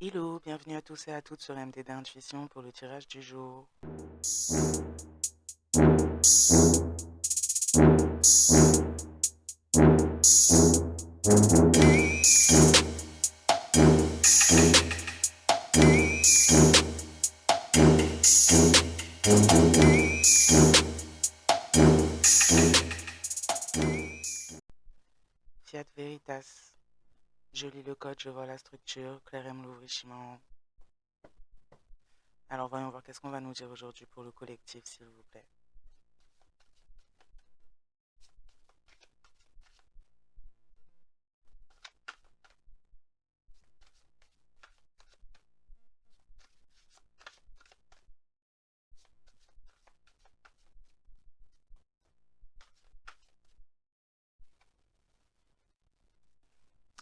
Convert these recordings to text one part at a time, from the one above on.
Hello, bienvenue à tous et à toutes sur MDD Intuition pour le tirage du jour. Fiat Veritas. Je lis le code, je vois la structure. Claire M. Louvrichement. Alors voyons voir qu'est-ce qu'on va nous dire aujourd'hui pour le collectif, s'il vous plaît.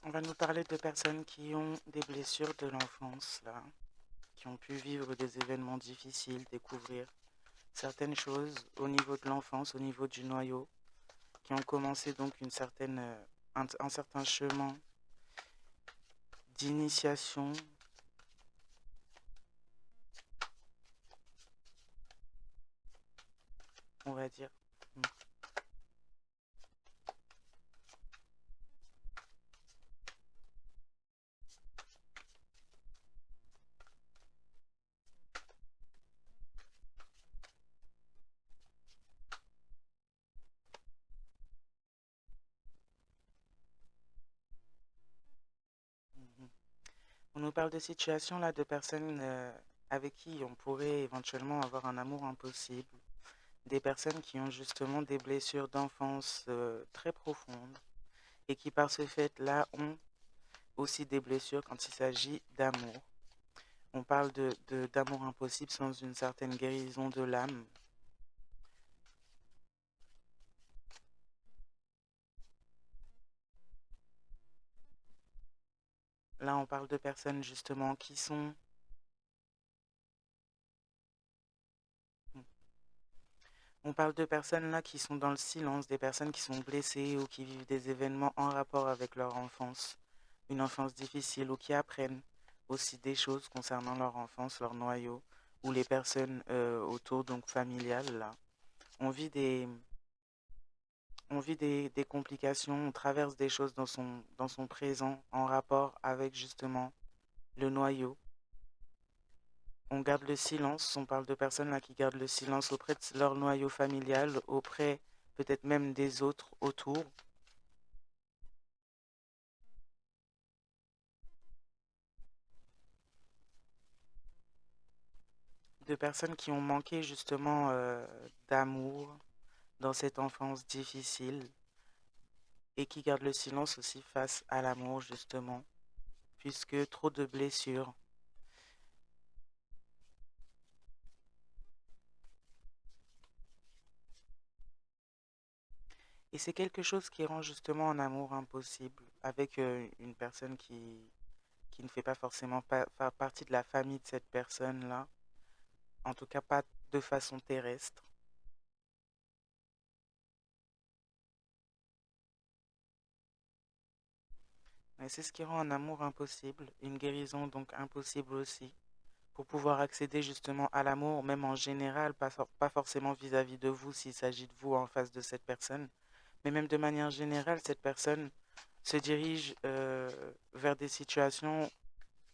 On va nous parler de personnes qui ont des blessures de l'enfance, là, qui ont pu vivre des événements difficiles, découvrir certaines choses au niveau de l'enfance, au niveau du noyau, qui ont commencé donc un certain chemin d'initiation, on va dire. On nous parle de situations là de personnes avec qui on pourrait éventuellement avoir un amour impossible. Des personnes qui ont justement des blessures d'enfance très profondes et qui par ce fait-là ont aussi des blessures quand il s'agit d'amour. On parle d'amour impossible sans une certaine guérison de l'âme. Là, on parle de personnes justement qui sont... On parle de personnes là qui sont dans le silence, des personnes qui sont blessées ou qui vivent des événements en rapport avec leur enfance, une enfance difficile ou qui apprennent aussi des choses concernant leur enfance, leur noyau, ou les personnes autour, donc familiales là. On vit des, des complications, on traverse des choses dans son présent en rapport avec justement le noyau. On garde le silence, on parle de personnes là qui gardent le silence auprès de leur noyau familial, auprès peut-être même des autres autour, de personnes qui ont manqué justement d'amour dans cette enfance difficile et qui gardent le silence aussi face à l'amour justement, puisque trop de blessures. Et c'est quelque chose qui rend justement un amour impossible avec une personne qui ne fait pas forcément partie de la famille de cette personne-là, en tout cas pas de façon terrestre. Et c'est ce qui rend un amour impossible, une guérison donc impossible aussi, pour pouvoir accéder justement à l'amour, même en général, pas forcément vis-à-vis de vous s'il s'agit de vous en face de cette personne, mais même de manière générale, cette personne se dirige vers des situations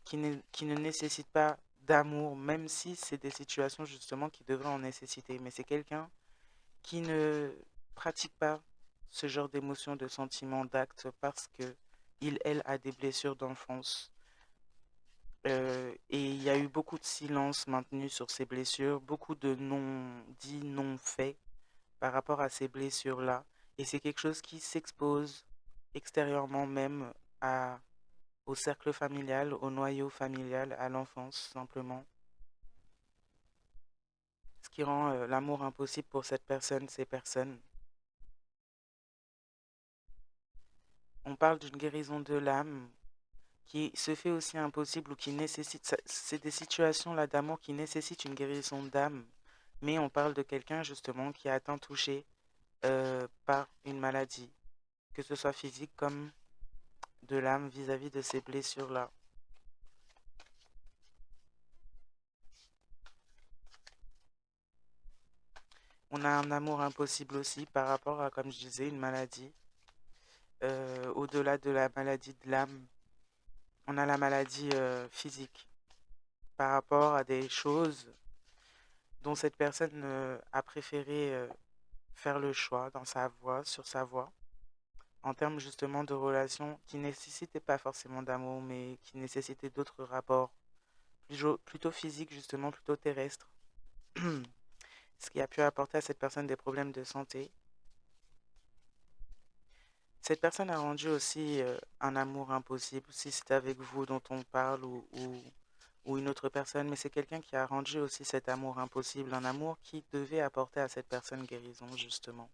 qui ne nécessitent pas d'amour, même si c'est des situations justement qui devraient en nécessiter. Mais c'est quelqu'un qui ne pratique pas ce genre d'émotions, de sentiments, d'actes parce que il, elle, a des blessures d'enfance. Et il y a eu beaucoup de silence maintenu sur ces blessures, beaucoup de non-dits, non-faits par rapport à ces blessures-là. Et c'est quelque chose qui s'expose extérieurement même au cercle familial, au noyau familial, à l'enfance simplement. Ce qui rend l'amour impossible pour cette personne, ces personnes. On parle d'une guérison de l'âme qui se fait aussi impossible ou qui nécessite, c'est des situations là d'amour qui nécessitent une guérison d'âme, mais on parle de quelqu'un justement qui a été touché par une maladie, que ce soit physique comme de l'âme vis-à-vis de ces blessures-là. On a un amour impossible aussi par rapport à, comme je disais, une maladie. Au-delà de la maladie de l'âme, on a la maladie physique par rapport à des choses dont cette personne a préféré faire le choix dans sa voie, sur sa voie, en termes justement de relations qui nécessitaient pas forcément d'amour, mais qui nécessitaient d'autres rapports, plutôt physiques justement, plutôt terrestres, ce qui a pu apporter à cette personne des problèmes de santé. Cette personne a rendu aussi un amour impossible, si c'est avec vous dont on parle ou une autre personne, mais c'est quelqu'un qui a rendu aussi cet amour impossible, un amour qui devait apporter à cette personne guérison justement,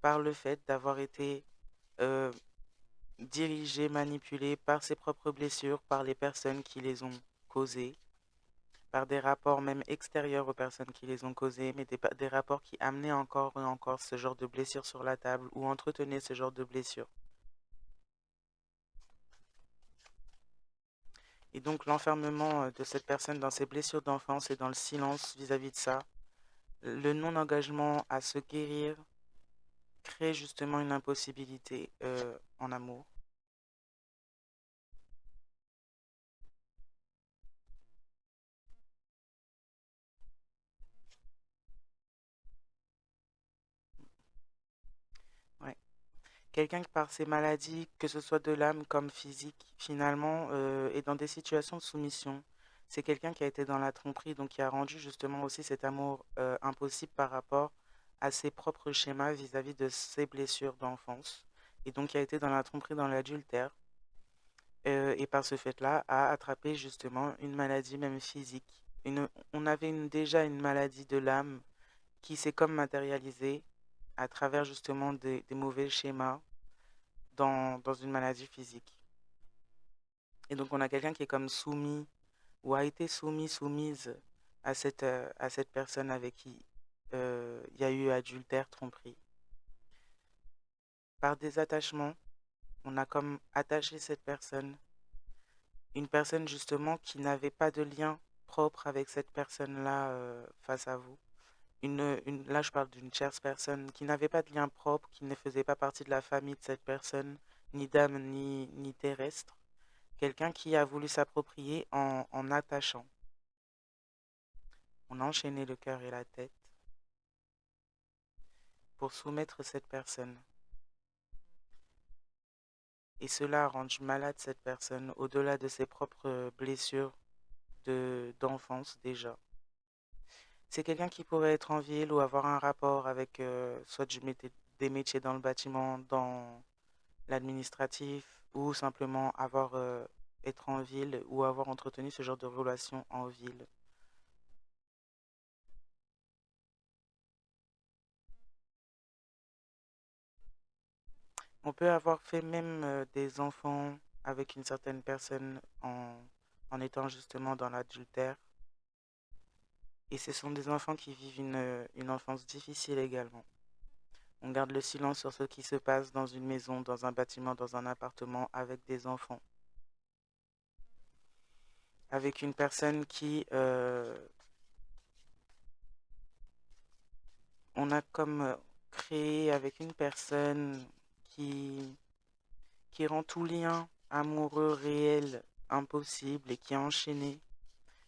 par le fait d'avoir été euh, dirigé, manipulé par ses propres blessures, par les personnes qui les ont causées, par des rapports même extérieurs aux personnes qui les ont causées, mais des rapports qui amenaient encore et encore ce genre de blessures sur la table ou entretenaient ce genre de blessures. Et donc l'enfermement de cette personne dans ses blessures d'enfance et dans le silence vis-à-vis de ça, le non-engagement à se guérir crée justement une impossibilité en amour. Ouais. Quelqu'un qui par ses maladies, que ce soit de l'âme comme physique, finalement, est dans des situations de soumission. C'est quelqu'un qui a été dans la tromperie, donc qui a rendu justement aussi cet amour impossible par rapport à ses propres schémas vis-à-vis de ses blessures d'enfance. Et donc qui a été dans la tromperie, dans l'adultère. Et par ce fait-là, a attrapé justement une maladie même physique. On avait déjà une maladie de l'âme qui s'est comme matérialisée à travers justement des mauvais schémas dans une maladie physique. Et donc on a quelqu'un qui est comme soumis ou a été soumis, soumise à cette personne avec qui il y a eu adultère, tromperie. Par des attachements, on a comme attaché cette personne, une personne justement qui n'avait pas de lien propre avec cette personne-là face à vous. Là, je parle d'une tierce personne qui n'avait pas de lien propre, qui ne faisait pas partie de la famille de cette personne, ni d'âme, ni terrestre. Quelqu'un qui a voulu s'approprier en attachant. On a enchaîné le cœur et la tête pour soumettre cette personne. Et cela a rendu malade cette personne au-delà de ses propres blessures d'enfance déjà. C'est quelqu'un qui pourrait être en ville ou avoir un rapport avec soit des métiers dans le bâtiment, dans l'administratif, ou simplement être en ville ou avoir entretenu ce genre de relation en ville. On peut avoir fait même des enfants avec une certaine personne en étant justement dans l'adultère. Et ce sont des enfants qui vivent une enfance difficile également. On garde le silence sur ce qui se passe dans une maison, dans un bâtiment, dans un appartement avec des enfants. Avec une personne on a comme créé avec une personne qui, qui rend tout lien amoureux réel impossible et qui a enchaîné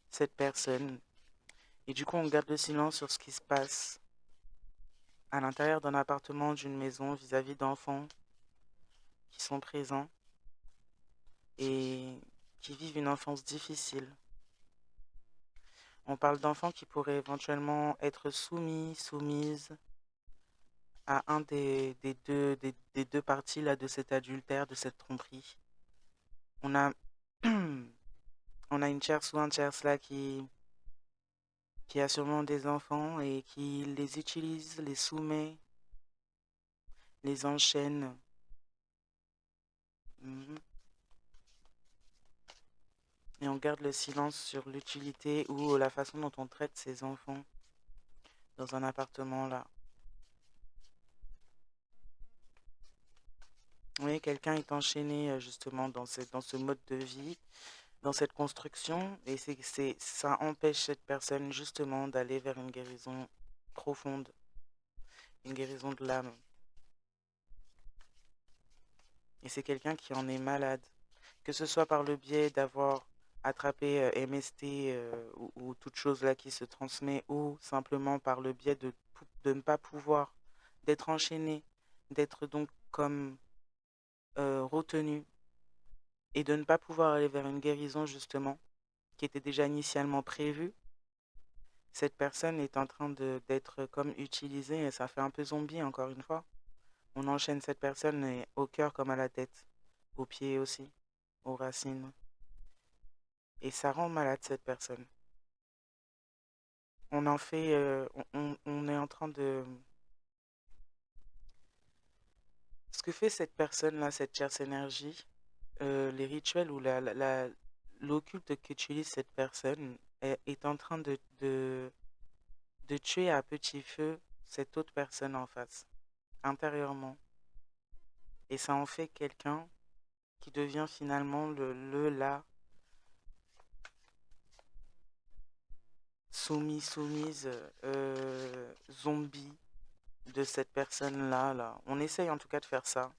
cette personne. Et du coup, on garde le silence sur ce qui se passe à l'intérieur d'un appartement, d'une maison, vis-à-vis d'enfants qui sont présents et qui vivent une enfance difficile. On parle d'enfants qui pourraient éventuellement être soumis, soumises à un des deux parties là, de cet adultère, de cette tromperie. On a, on a une tierce ou un tierce là qui a sûrement des enfants et qui les utilise, les soumet, les enchaîne. Mhm. Et on garde le silence sur l'utilité ou la façon dont on traite ses enfants dans un appartement là. Oui, quelqu'un est enchaîné justement dans ce mode de vie dans cette construction et ça empêche cette personne justement d'aller vers une guérison profonde, une guérison de l'âme. Et c'est quelqu'un qui en est malade, que ce soit par le biais d'avoir attrapé MST ou toute chose là qui se transmet, ou simplement par le biais de ne pas pouvoir, d'être enchaîné, d'être donc comme retenu et de ne pas pouvoir aller vers une guérison justement qui était déjà initialement prévue. Cette personne est en train d'être comme utilisée et ça fait un peu zombie encore une fois. On enchaîne cette personne au cœur comme à la tête, aux pieds aussi, aux racines. Et ça rend malade cette personne. On en fait, on est en train de... Ce que fait cette personne-là, cette tierce énergie, les rituels ou l'occulte qu'utilise cette personne est en train de tuer à petit feu cette autre personne en face, intérieurement. Et ça en fait quelqu'un qui devient finalement la soumise, zombie de cette personne-là. Là. On essaye en tout cas de faire ça.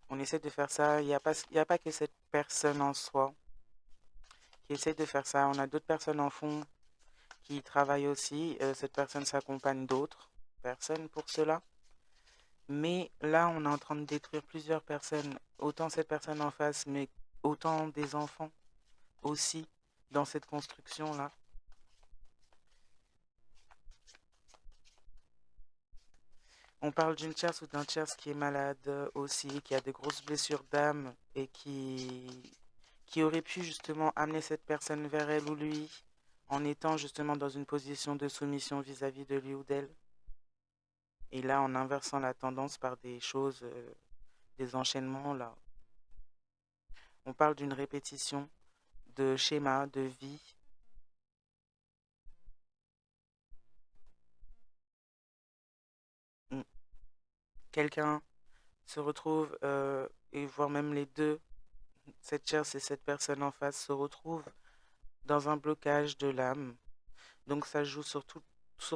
On essaie de faire ça. Il y a pas que cette personne en soi qui essaie de faire ça. On a d'autres personnes en fond qui travaillent aussi. Cette personne s'accompagne d'autres personnes pour cela. Mais là, on est en train de détruire plusieurs personnes. Autant cette personne en face, mais autant des enfants aussi dans cette construction-là. On parle d'une tierce ou d'un tierce qui est malade aussi, qui a de grosses blessures d'âme et qui aurait pu justement amener cette personne vers elle ou lui en étant justement dans une position de soumission vis-à-vis de lui ou d'elle. Et là, en inversant la tendance par des choses, des enchaînements, là, on parle d'une répétition de schéma, de vie. Mm. Quelqu'un se retrouve, et voire même les deux, cette tierce et cette personne en face, se retrouvent dans un blocage de l'âme. Donc ça joue sur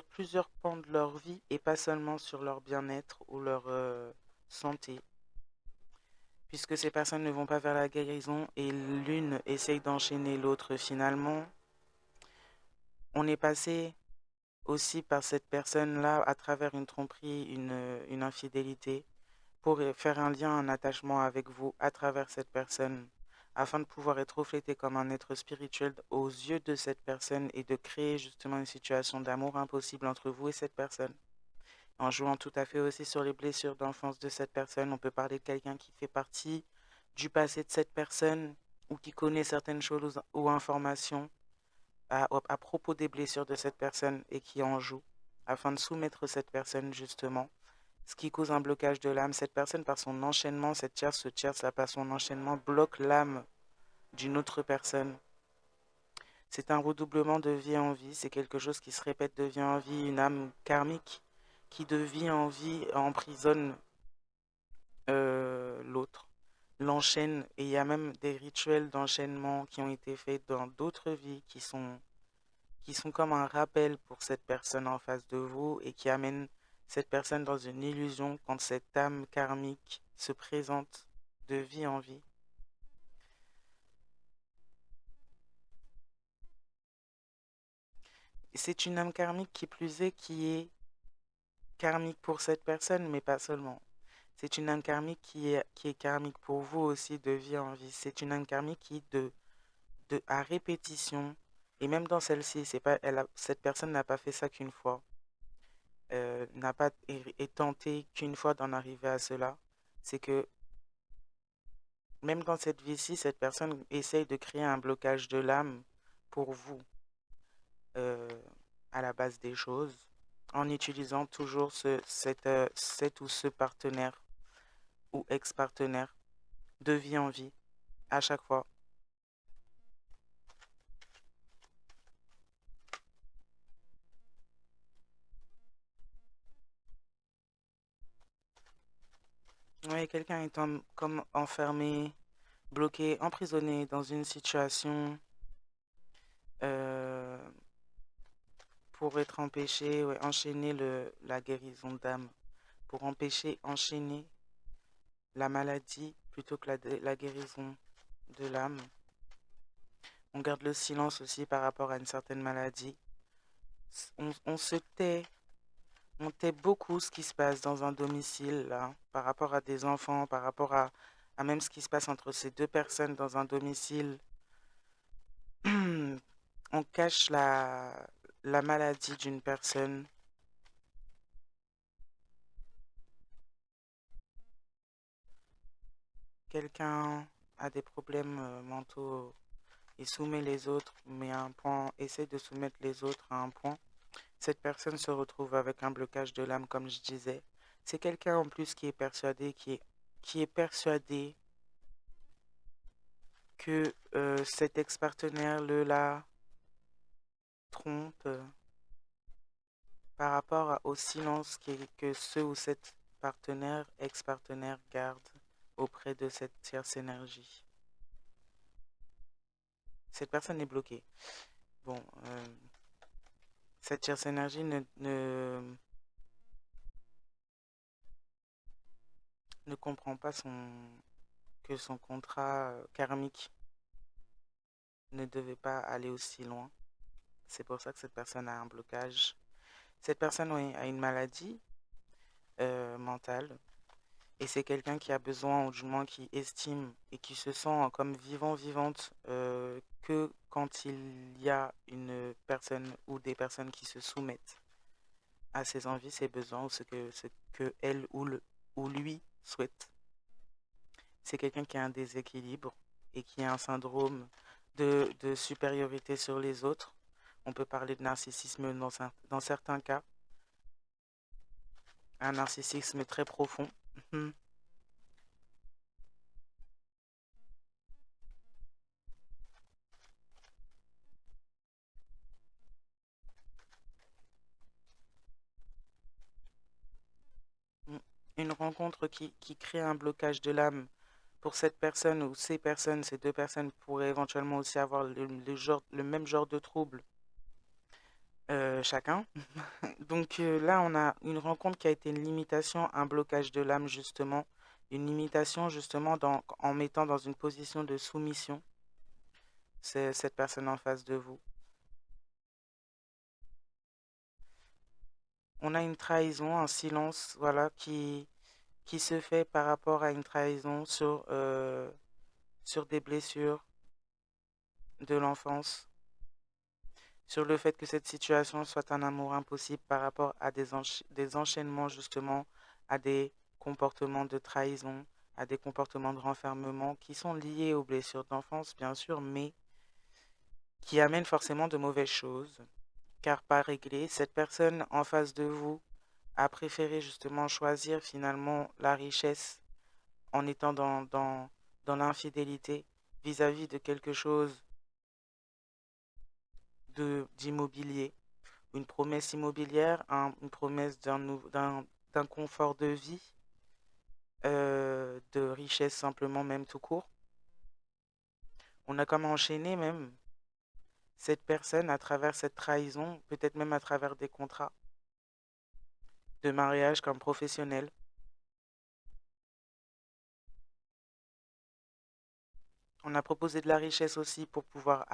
plusieurs pans de leur vie et pas seulement sur leur bien-être ou leur santé. Puisque ces personnes ne vont pas vers la guérison et l'une essaye d'enchaîner l'autre finalement, on est passé aussi par cette personne-là à travers une tromperie, une infidélité, pour faire un lien, un attachement avec vous à travers cette personne, afin de pouvoir être reflété comme un être spirituel aux yeux de cette personne et de créer justement une situation d'amour impossible entre vous et cette personne. En jouant tout à fait aussi sur les blessures d'enfance de cette personne, on peut parler de quelqu'un qui fait partie du passé de cette personne ou qui connaît certaines choses ou informations à propos des blessures de cette personne et qui en joue afin de soumettre cette personne justement, ce qui cause un blocage de l'âme. Cette personne, par son enchaînement, ce tierce là, par son enchaînement, bloque l'âme d'une autre personne. C'est un redoublement de vie en vie, c'est quelque chose qui se répète de vie en vie, une âme karmique qui de vie en vie emprisonne l'autre, l'enchaîne, et il y a même des rituels d'enchaînement qui ont été faits dans d'autres vies qui sont comme un rappel pour cette personne en face de vous et qui amènent cette personne dans une illusion quand cette âme karmique se présente de vie en vie. C'est une âme karmique qui plus est qui est karmique pour cette personne, mais pas seulement. C'est une âme karmique qui est karmique pour vous aussi de vie en vie. C'est une âme karmique qui, à répétition, et même dans celle-ci, c'est pas, cette personne n'a pas fait ça qu'une fois, n'a pas tenté qu'une fois d'en arriver à cela. C'est que même dans cette vie-ci, cette personne essaye de créer un blocage de l'âme pour vous euh, à la base des choses, en utilisant toujours cet ou ce partenaire ou ex-partenaire de vie en vie à chaque fois. Oui, quelqu'un est comme enfermé bloqué, emprisonné dans une situation euh, pour être empêché, ouais, enchaîner la guérison d'âme, pour empêcher, enchaîner la maladie plutôt que la guérison de l'âme. On garde le silence aussi par rapport à une certaine maladie. On se tait, on tait beaucoup ce qui se passe dans un domicile, là, par rapport à des enfants, par rapport à même ce qui se passe entre ces deux personnes dans un domicile. On cache la maladie d'une personne. Quelqu'un a des problèmes mentaux et soumet les autres, mais à un point, essaie de soumettre les autres à un point. Cette personne se retrouve avec un blocage de l'âme, comme je disais. C'est quelqu'un en plus qui est persuadé, qui est persuadé que cet ex-partenaire la trompe par rapport au silence que ce ou cette partenaire, ex-partenaire garde auprès de cette tierce énergie. Cette personne est bloquée. Bon, cette tierce énergie ne comprend pas que son contrat karmique ne devait pas aller aussi loin. C'est pour ça que cette personne a un blocage. Cette personne oui, a une maladie mentale et c'est quelqu'un qui a besoin, ou du moins qui estime et qui se sent comme vivant, vivante que quand il y a une personne ou des personnes qui se soumettent à ses envies, ses besoins ou ce que elle ou lui souhaite. C'est quelqu'un qui a un déséquilibre et qui a un syndrome de supériorité sur les autres. On peut parler de narcissisme dans certains cas, un narcissisme très profond. Une rencontre qui crée un blocage de l'âme pour cette personne ou ces personnes, ces deux personnes pourraient éventuellement aussi avoir le même genre de trouble chacun. Donc là, on a une rencontre qui a été une limitation, un blocage de l'âme justement, une limitation justement en mettant dans une position de soumission cette personne en face de vous. On a une trahison, un silence, voilà, qui se fait par rapport à une trahison sur des blessures de l'enfance, sur le fait que cette situation soit un amour impossible par rapport à des enchaînements justement, à des comportements de trahison, à des comportements de renfermement qui sont liés aux blessures d'enfance, bien sûr, mais qui amènent forcément de mauvaises choses. Car pas réglé, cette personne en face de vous a préféré justement choisir finalement la richesse en étant dans l'infidélité vis-à-vis de quelque chose d'immobilier, une promesse immobilière, une promesse d'un confort de vie, de richesse simplement même tout court. On a comme enchaîné même cette personne à travers cette trahison, peut-être même à travers des contrats de mariage comme professionnel. On a proposé de la richesse aussi pour pouvoir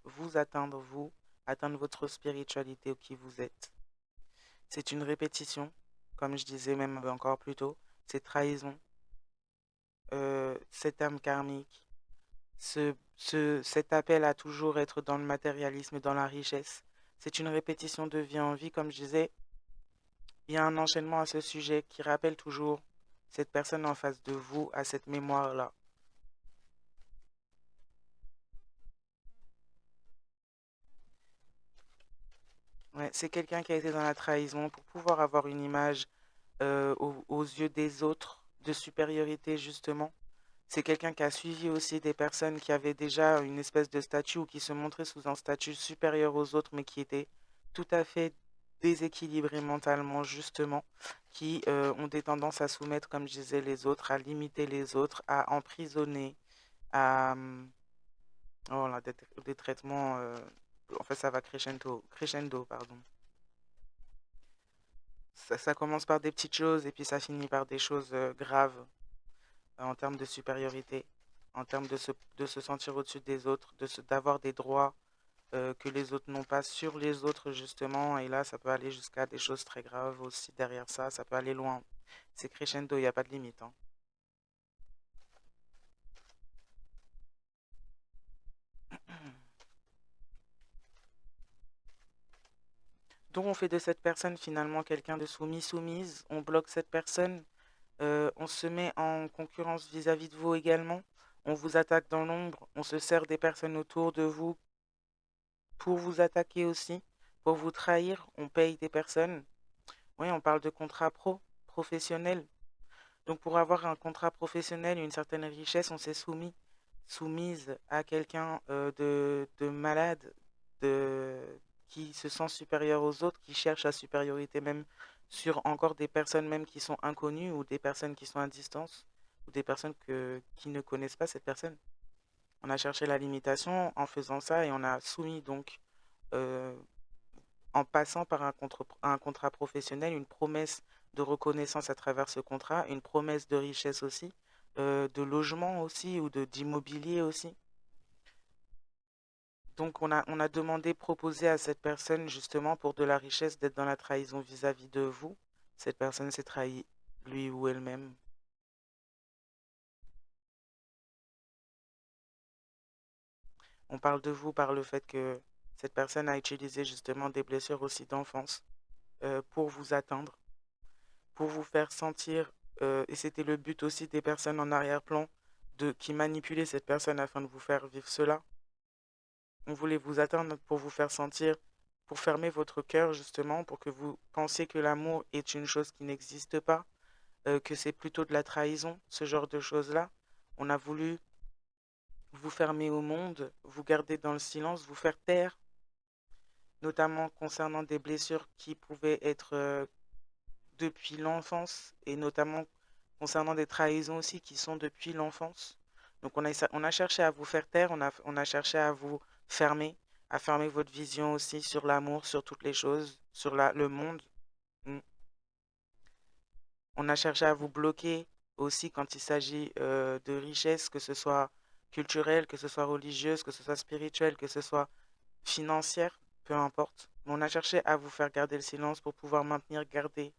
vous, atteindre votre spiritualité ou qui vous êtes. C'est une répétition, comme je disais même encore plus tôt, cette trahison, cette âme karmique, cet appel à toujours être dans le matérialisme, dans la richesse. C'est une répétition de vie en vie, comme je disais. Il y a un enchaînement à ce sujet qui rappelle toujours cette personne en face de vous à cette mémoire-là. Ouais, c'est quelqu'un qui a été dans la trahison pour pouvoir avoir une image aux yeux des autres de supériorité, justement. C'est quelqu'un qui a suivi aussi des personnes qui avaient déjà une espèce de statut ou qui se montraient sous un statut supérieur aux autres, mais qui étaient tout à fait déséquilibrés mentalement, justement, qui ont des tendances à soumettre, comme je disais, les autres, à limiter les autres, à emprisonner, à... Oh là, des traitements... en fait, ça va crescendo, pardon. Ça commence par des petites choses et puis ça finit par des choses graves en termes de supériorité, en termes de se sentir au-dessus des autres, d'avoir des droits que les autres n'ont pas sur les autres, justement. Et là, ça peut aller jusqu'à des choses très graves aussi derrière ça. Ça peut aller loin. C'est crescendo, il n'y a pas de limite, hein. Donc, on fait de cette personne finalement quelqu'un de soumise. On bloque cette personne. On se met en concurrence vis-à-vis de vous également. On vous attaque dans l'ombre. On se sert des personnes autour de vous pour vous attaquer aussi, pour vous trahir. On paye des personnes. Oui, on parle de contrat professionnel. Donc pour avoir un contrat professionnel et une certaine richesse, on s'est soumise à quelqu'un de malade, de, qui se sent supérieur aux autres, qui cherche la supériorité même sur encore des personnes même qui sont inconnues ou des personnes qui sont à distance ou des personnes qui ne connaissent pas cette personne. On a cherché la limitation en faisant ça et on a soumis donc euh, en passant par un contrat professionnel, une promesse de reconnaissance à travers ce contrat, une promesse de richesse aussi, de logement aussi ou d'immobilier aussi. Donc on a demandé, proposé à cette personne justement pour de la richesse d'être dans la trahison vis-à-vis de vous. Cette personne s'est trahie lui ou elle-même. On parle de vous par le fait que cette personne a utilisé justement des blessures aussi d'enfance pour vous atteindre, pour vous faire sentir, et c'était le but aussi des personnes en arrière-plan, qui manipulaient cette personne afin de vous faire vivre cela. On voulait vous atteindre pour vous faire sentir, pour fermer votre cœur justement, pour que vous pensiez que l'amour est une chose qui n'existe pas, que c'est plutôt de la trahison, ce genre de choses-là. On a voulu vous fermer au monde, vous garder dans le silence, vous faire taire, notamment concernant des blessures qui pouvaient être depuis l'enfance et notamment concernant des trahisons aussi qui sont depuis l'enfance. Donc on a cherché à vous faire taire, on a cherché à fermer votre vision aussi sur l'amour, sur toutes les choses, sur le monde. Mm. On a cherché à vous bloquer aussi quand il s'agit de richesse, que ce soit culturelle, que ce soit religieuse, que ce soit spirituelle, que ce soit financière, peu importe. Mais on a cherché à vous faire garder le silence pour pouvoir garder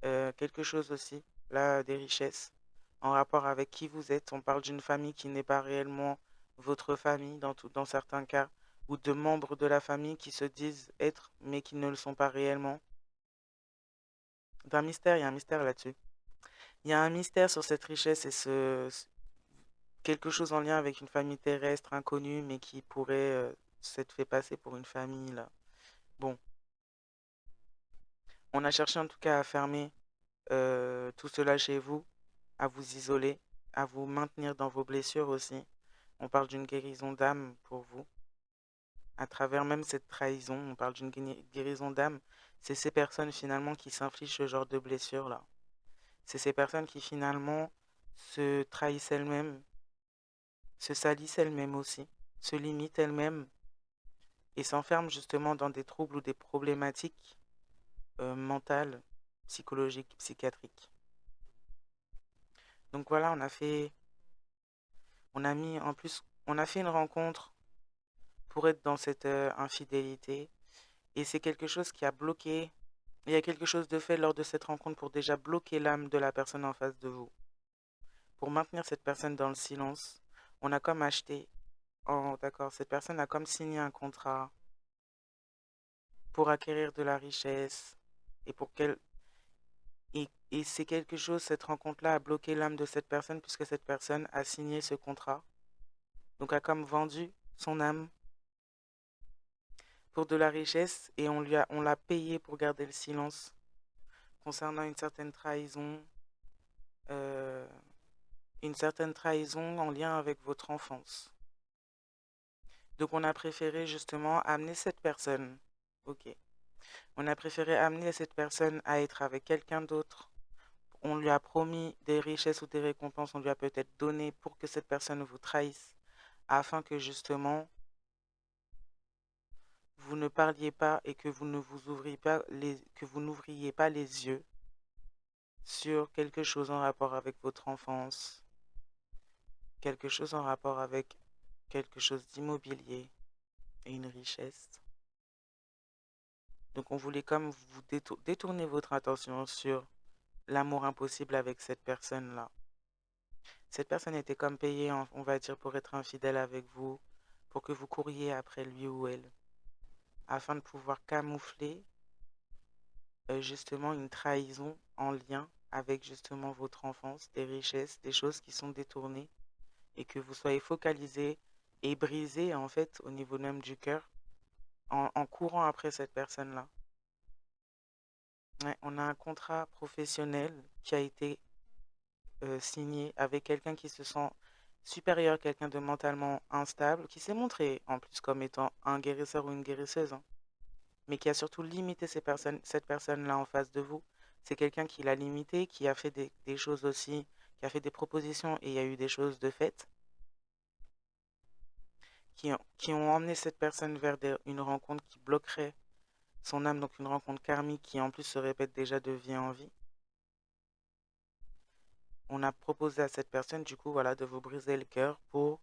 quelque chose aussi, là, des richesses, en rapport avec qui vous êtes. On parle d'une famille qui n'est pas réellement votre famille dans certains cas, ou de membres de la famille qui se disent être, mais qui ne le sont pas réellement. D'un mystère, il y a un mystère là-dessus. Il y a un mystère sur cette richesse et quelque chose en lien avec une famille terrestre inconnue, mais qui pourrait s'être fait passer pour une famille, là. Bon, on a cherché en tout cas à fermer tout cela chez vous, à vous isoler, à vous maintenir dans vos blessures aussi. On parle d'une guérison d'âme pour vous. À travers même cette trahison, on parle d'une guérison d'âme. C'est ces personnes finalement qui s'infligent ce genre de blessures-là. C'est ces personnes qui finalement se trahissent elles-mêmes, se salissent elles-mêmes aussi, se limitent elles-mêmes et s'enferment justement dans des troubles ou des problématiques mentales, psychologiques, psychiatriques. Donc voilà, on a mis en plus, on a fait une rencontre pour être dans cette infidélité. Et c'est quelque chose qui a bloqué. Il y a quelque chose de fait lors de cette rencontre pour déjà bloquer l'âme de la personne en face de vous. Pour maintenir cette personne dans le silence, on a comme acheté. Oh, d'accord, cette personne a comme signé un contrat pour acquérir de la richesse et pour qu'elle. Et c'est quelque chose, cette rencontre-là a bloqué l'âme de cette personne puisque cette personne a signé ce contrat. Donc a comme vendu son âme pour de la richesse et on l'a payé pour garder le silence concernant euh, une certaine trahison en lien avec votre enfance. Donc on a préféré justement amener cette personne. Ok. On a préféré amener cette personne à être avec quelqu'un d'autre on lui a promis des richesses ou des récompenses, on lui a peut-être donné pour que cette personne vous trahisse, afin que justement vous ne parliez pas et que vous ne vous ouvriez pas que vous n'ouvriez pas les yeux sur quelque chose en rapport avec votre enfance, quelque chose en rapport avec quelque chose d'immobilier et une richesse. Donc on voulait comme vous détourner votre attention sur l'amour impossible avec cette personne-là. Cette personne était comme payée, on va dire, pour être infidèle avec vous, pour que vous couriez après lui ou elle, afin de pouvoir camoufler justement une trahison en lien avec justement votre enfance, des richesses, des choses qui sont détournées et que vous soyez focalisé et brisé en fait au niveau même du cœur en courant après cette personne-là. Ouais, on a un contrat professionnel qui a été signé avec quelqu'un qui se sent supérieur, quelqu'un de mentalement instable, qui s'est montré en plus comme étant un guérisseur ou une guérisseuse, hein, mais qui a surtout limité cette personne-là en face de vous. C'est quelqu'un qui l'a limité, qui a fait des choses aussi, qui a fait des propositions et il y a eu des choses de fait, qui ont emmené cette personne vers une rencontre qui bloquerait son âme, donc une rencontre karmique qui en plus se répète déjà de vie en vie. On a proposé à cette personne, du coup, voilà, de vous briser le cœur pour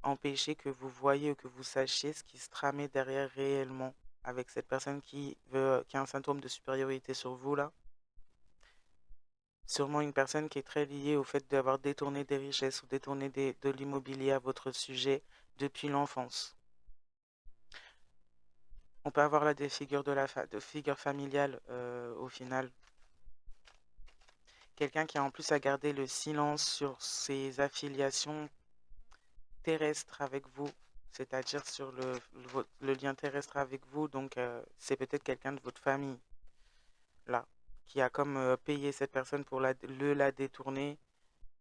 empêcher que vous voyiez ou que vous sachiez ce qui se tramait derrière réellement avec cette personne qui a un syndrome de supériorité sur vous, là. Sûrement une personne qui est très liée au fait d'avoir détourné des richesses ou détourné de l'immobilier à votre sujet depuis l'enfance. On peut avoir là des figures de figures familiales au final. Quelqu'un qui a en plus à garder le silence sur ses affiliations terrestre avec vous, c'est-à-dire sur le lien terrestre avec vous. Donc, c'est peut-être quelqu'un de votre famille, là, qui a comme payé cette personne pour la détourner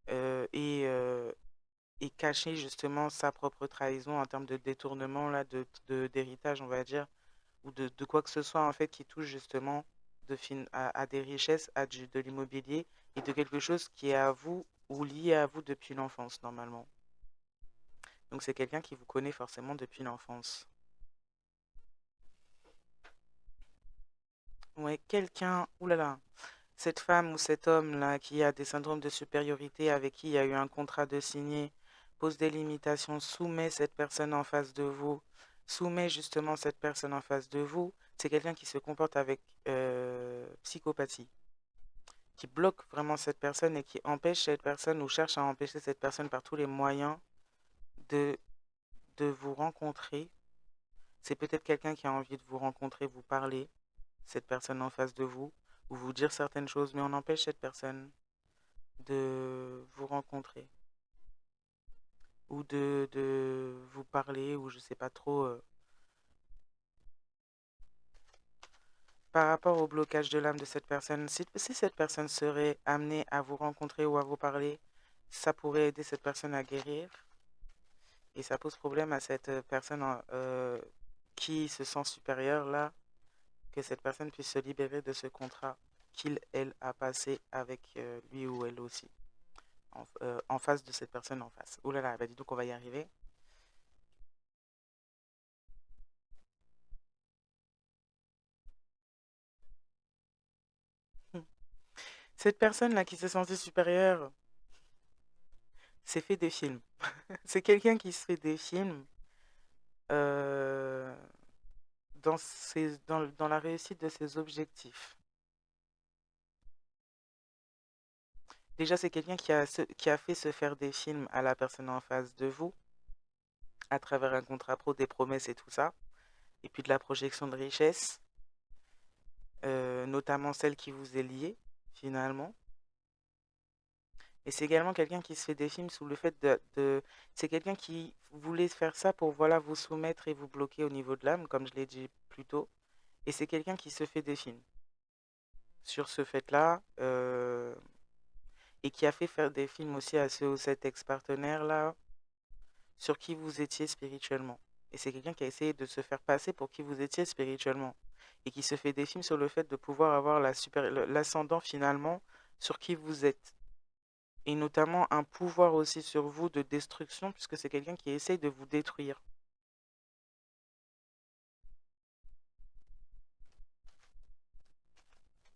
et cacher justement sa propre trahison en termes de détournement, là, d'héritage, on va dire, ou de quoi que ce soit, en fait, qui touche justement à des richesses, de l'immobilier et de quelque chose qui est à vous ou lié à vous depuis l'enfance, normalement. Donc c'est quelqu'un qui vous connaît forcément depuis l'enfance. Ouais, quelqu'un, oulala, cette femme ou cet homme-là qui a des syndromes de supériorité avec qui il y a eu un contrat de signé, pose des limitations, soumet cette personne en face de vous, soumet justement cette personne en face de vous, c'est quelqu'un qui se comporte avec psychopathie, qui bloque vraiment cette personne et qui empêche cette personne ou cherche à empêcher cette personne par tous les moyens de, de vous rencontrer. C'est peut-être quelqu'un qui a envie de vous rencontrer, vous parler, cette personne en face de vous, ou vous dire certaines choses, mais on empêche cette personne de vous rencontrer, ou de vous parler, ou je sais pas trop. Par rapport au blocage de l'âme de cette personne, si cette personne serait amenée à vous rencontrer ou à vous parler, ça pourrait aider cette personne à guérir, et ça pose problème à cette personne qui se sent supérieure là, que cette personne puisse se libérer de ce contrat elle, a passé avec lui ou elle aussi. En face de cette personne en face. Ouh là là, bah dis donc on va y arriver. Cette personne-là qui se sentait supérieure s'est fait des films. C'est quelqu'un qui se fait des films euh, dans la réussite de ses objectifs. Déjà, c'est quelqu'un qui a fait se faire des films à la personne en face de vous, à travers un contrat pro, des promesses et tout ça, et puis de la projection de richesse, notamment celle qui vous est liée, finalement. Et c'est également quelqu'un qui se fait des films sous le fait C'est quelqu'un qui voulait faire ça pour voilà, vous soumettre et vous bloquer au niveau de l'âme, comme je l'ai dit plus tôt. Et c'est quelqu'un qui se fait des films sur ce fait-là et qui a fait faire des films aussi à ce ou cet ex-partenaire-là sur qui vous étiez spirituellement. Et c'est quelqu'un qui a essayé de se faire passer pour qui vous étiez spirituellement. Et qui se fait des films sur le fait de pouvoir avoir l'ascendant finalement sur qui vous êtes. Et notamment un pouvoir aussi sur vous de destruction, puisque c'est quelqu'un qui essaye de vous détruire.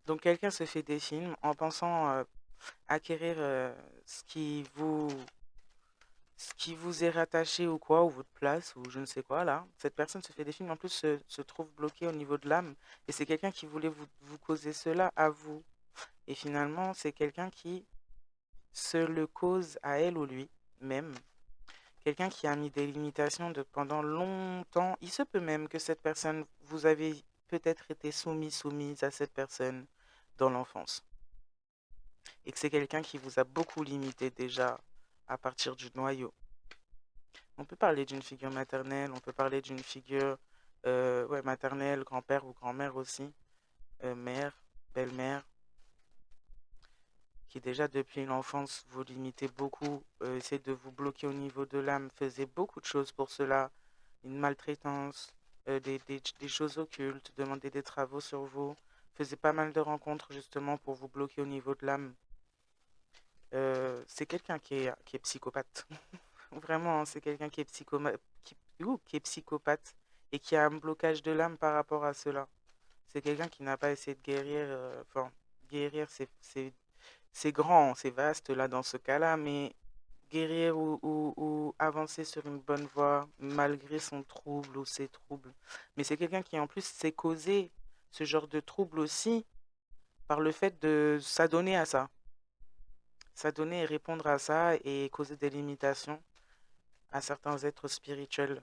Donc quelqu'un se fait des films en pensant acquérir ce qui vous est rattaché ou quoi, ou votre place, ou je ne sais quoi, là. Cette personne se fait des films, en plus se trouve bloquée au niveau de l'âme. Et c'est quelqu'un qui voulait vous causer cela à vous. Et finalement, c'est quelqu'un qui se le cause à elle ou lui même. Quelqu'un qui a mis des limitations pendant longtemps. Il se peut même que cette personne, vous avez peut-être été soumise à cette personne dans l'enfance. Et que c'est quelqu'un qui vous a beaucoup limité déjà à partir du noyau. On peut parler d'une figure maternelle, on peut parler d'une figure ouais, maternelle, grand-père ou grand-mère aussi, mère, belle-mère, qui déjà depuis l'enfance vous limitez beaucoup, essaie de vous bloquer au niveau de l'âme, faisait beaucoup de choses pour cela, une maltraitance, des choses occultes, demander des travaux sur vous, faisait pas mal de rencontres justement pour vous bloquer au niveau de l'âme. C'est quelqu'un qui est psychopathe. Vraiment, hein, c'est quelqu'un qui est qui est psychopathe et qui a un blocage de l'âme par rapport à cela. C'est quelqu'un qui n'a pas essayé de guérir. Enfin, guérir, c'est grand, c'est vaste là dans ce cas-là, mais guérir ou avancer sur une bonne voie malgré son trouble ou ses troubles. Mais c'est quelqu'un qui en plus s'est causé ce genre de trouble aussi par le fait de s'adonner à ça. S'adonner et répondre à ça et causer des limitations à certains êtres spirituels.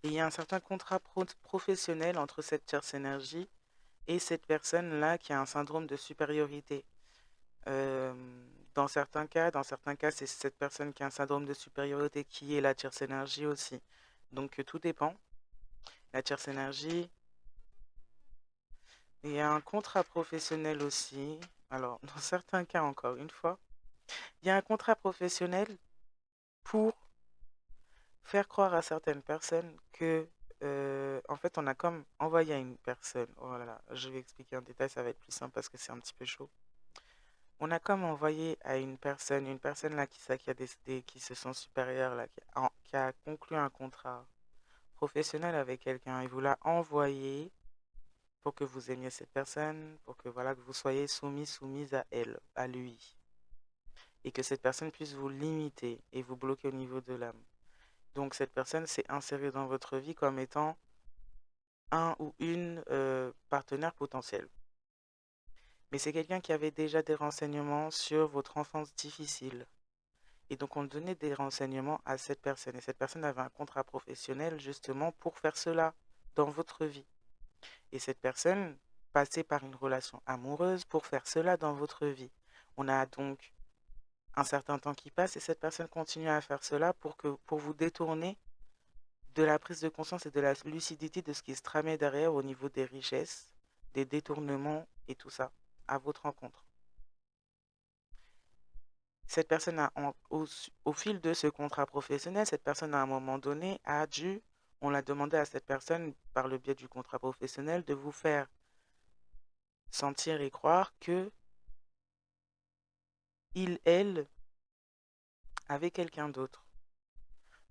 Et il y a un certain contrat professionnel entre cette tierce énergie et cette personne-là qui a un syndrome de supériorité. Euh, dans certains cas, c'est cette personne qui a un syndrome de supériorité qui est la tierce énergie aussi. Donc tout dépend. La tierce énergie, il y a un contrat professionnel aussi. Alors, dans certains cas, encore une fois, il y a un contrat professionnel pour faire croire à certaines personnes que, en fait, on a comme envoyé à une personne. Oh là là, je vais expliquer en détail, ça va être plus simple parce que c'est un petit peu chaud. On a comme envoyé à une personne là qui a décidé, qui se sent supérieure, là, qui a conclu un contrat professionnel avec quelqu'un et vous l'a envoyé pour que vous aimiez cette personne, pour que voilà, que vous soyez soumise à elle, à lui, et que cette personne puisse vous limiter et vous bloquer au niveau de l'âme. Donc cette personne s'est insérée dans votre vie comme étant un ou une partenaire potentiel. Mais c'est quelqu'un qui avait déjà des renseignements sur votre enfance difficile. Et donc on donnait des renseignements à cette personne. Et cette personne avait un contrat professionnel justement pour faire cela dans votre vie. Et cette personne passait par une relation amoureuse pour faire cela dans votre vie. On a donc un certain temps qui passe et cette personne continue à faire cela pour vous détourner de la prise de conscience et de la lucidité de ce qui se tramait derrière au niveau des richesses, des détournements et tout ça, à votre rencontre. Cette personne au fil de ce contrat professionnel, cette personne à un moment donné on l'a demandé à cette personne par le biais du contrat professionnel de vous faire sentir et croire que elle, avait quelqu'un d'autre.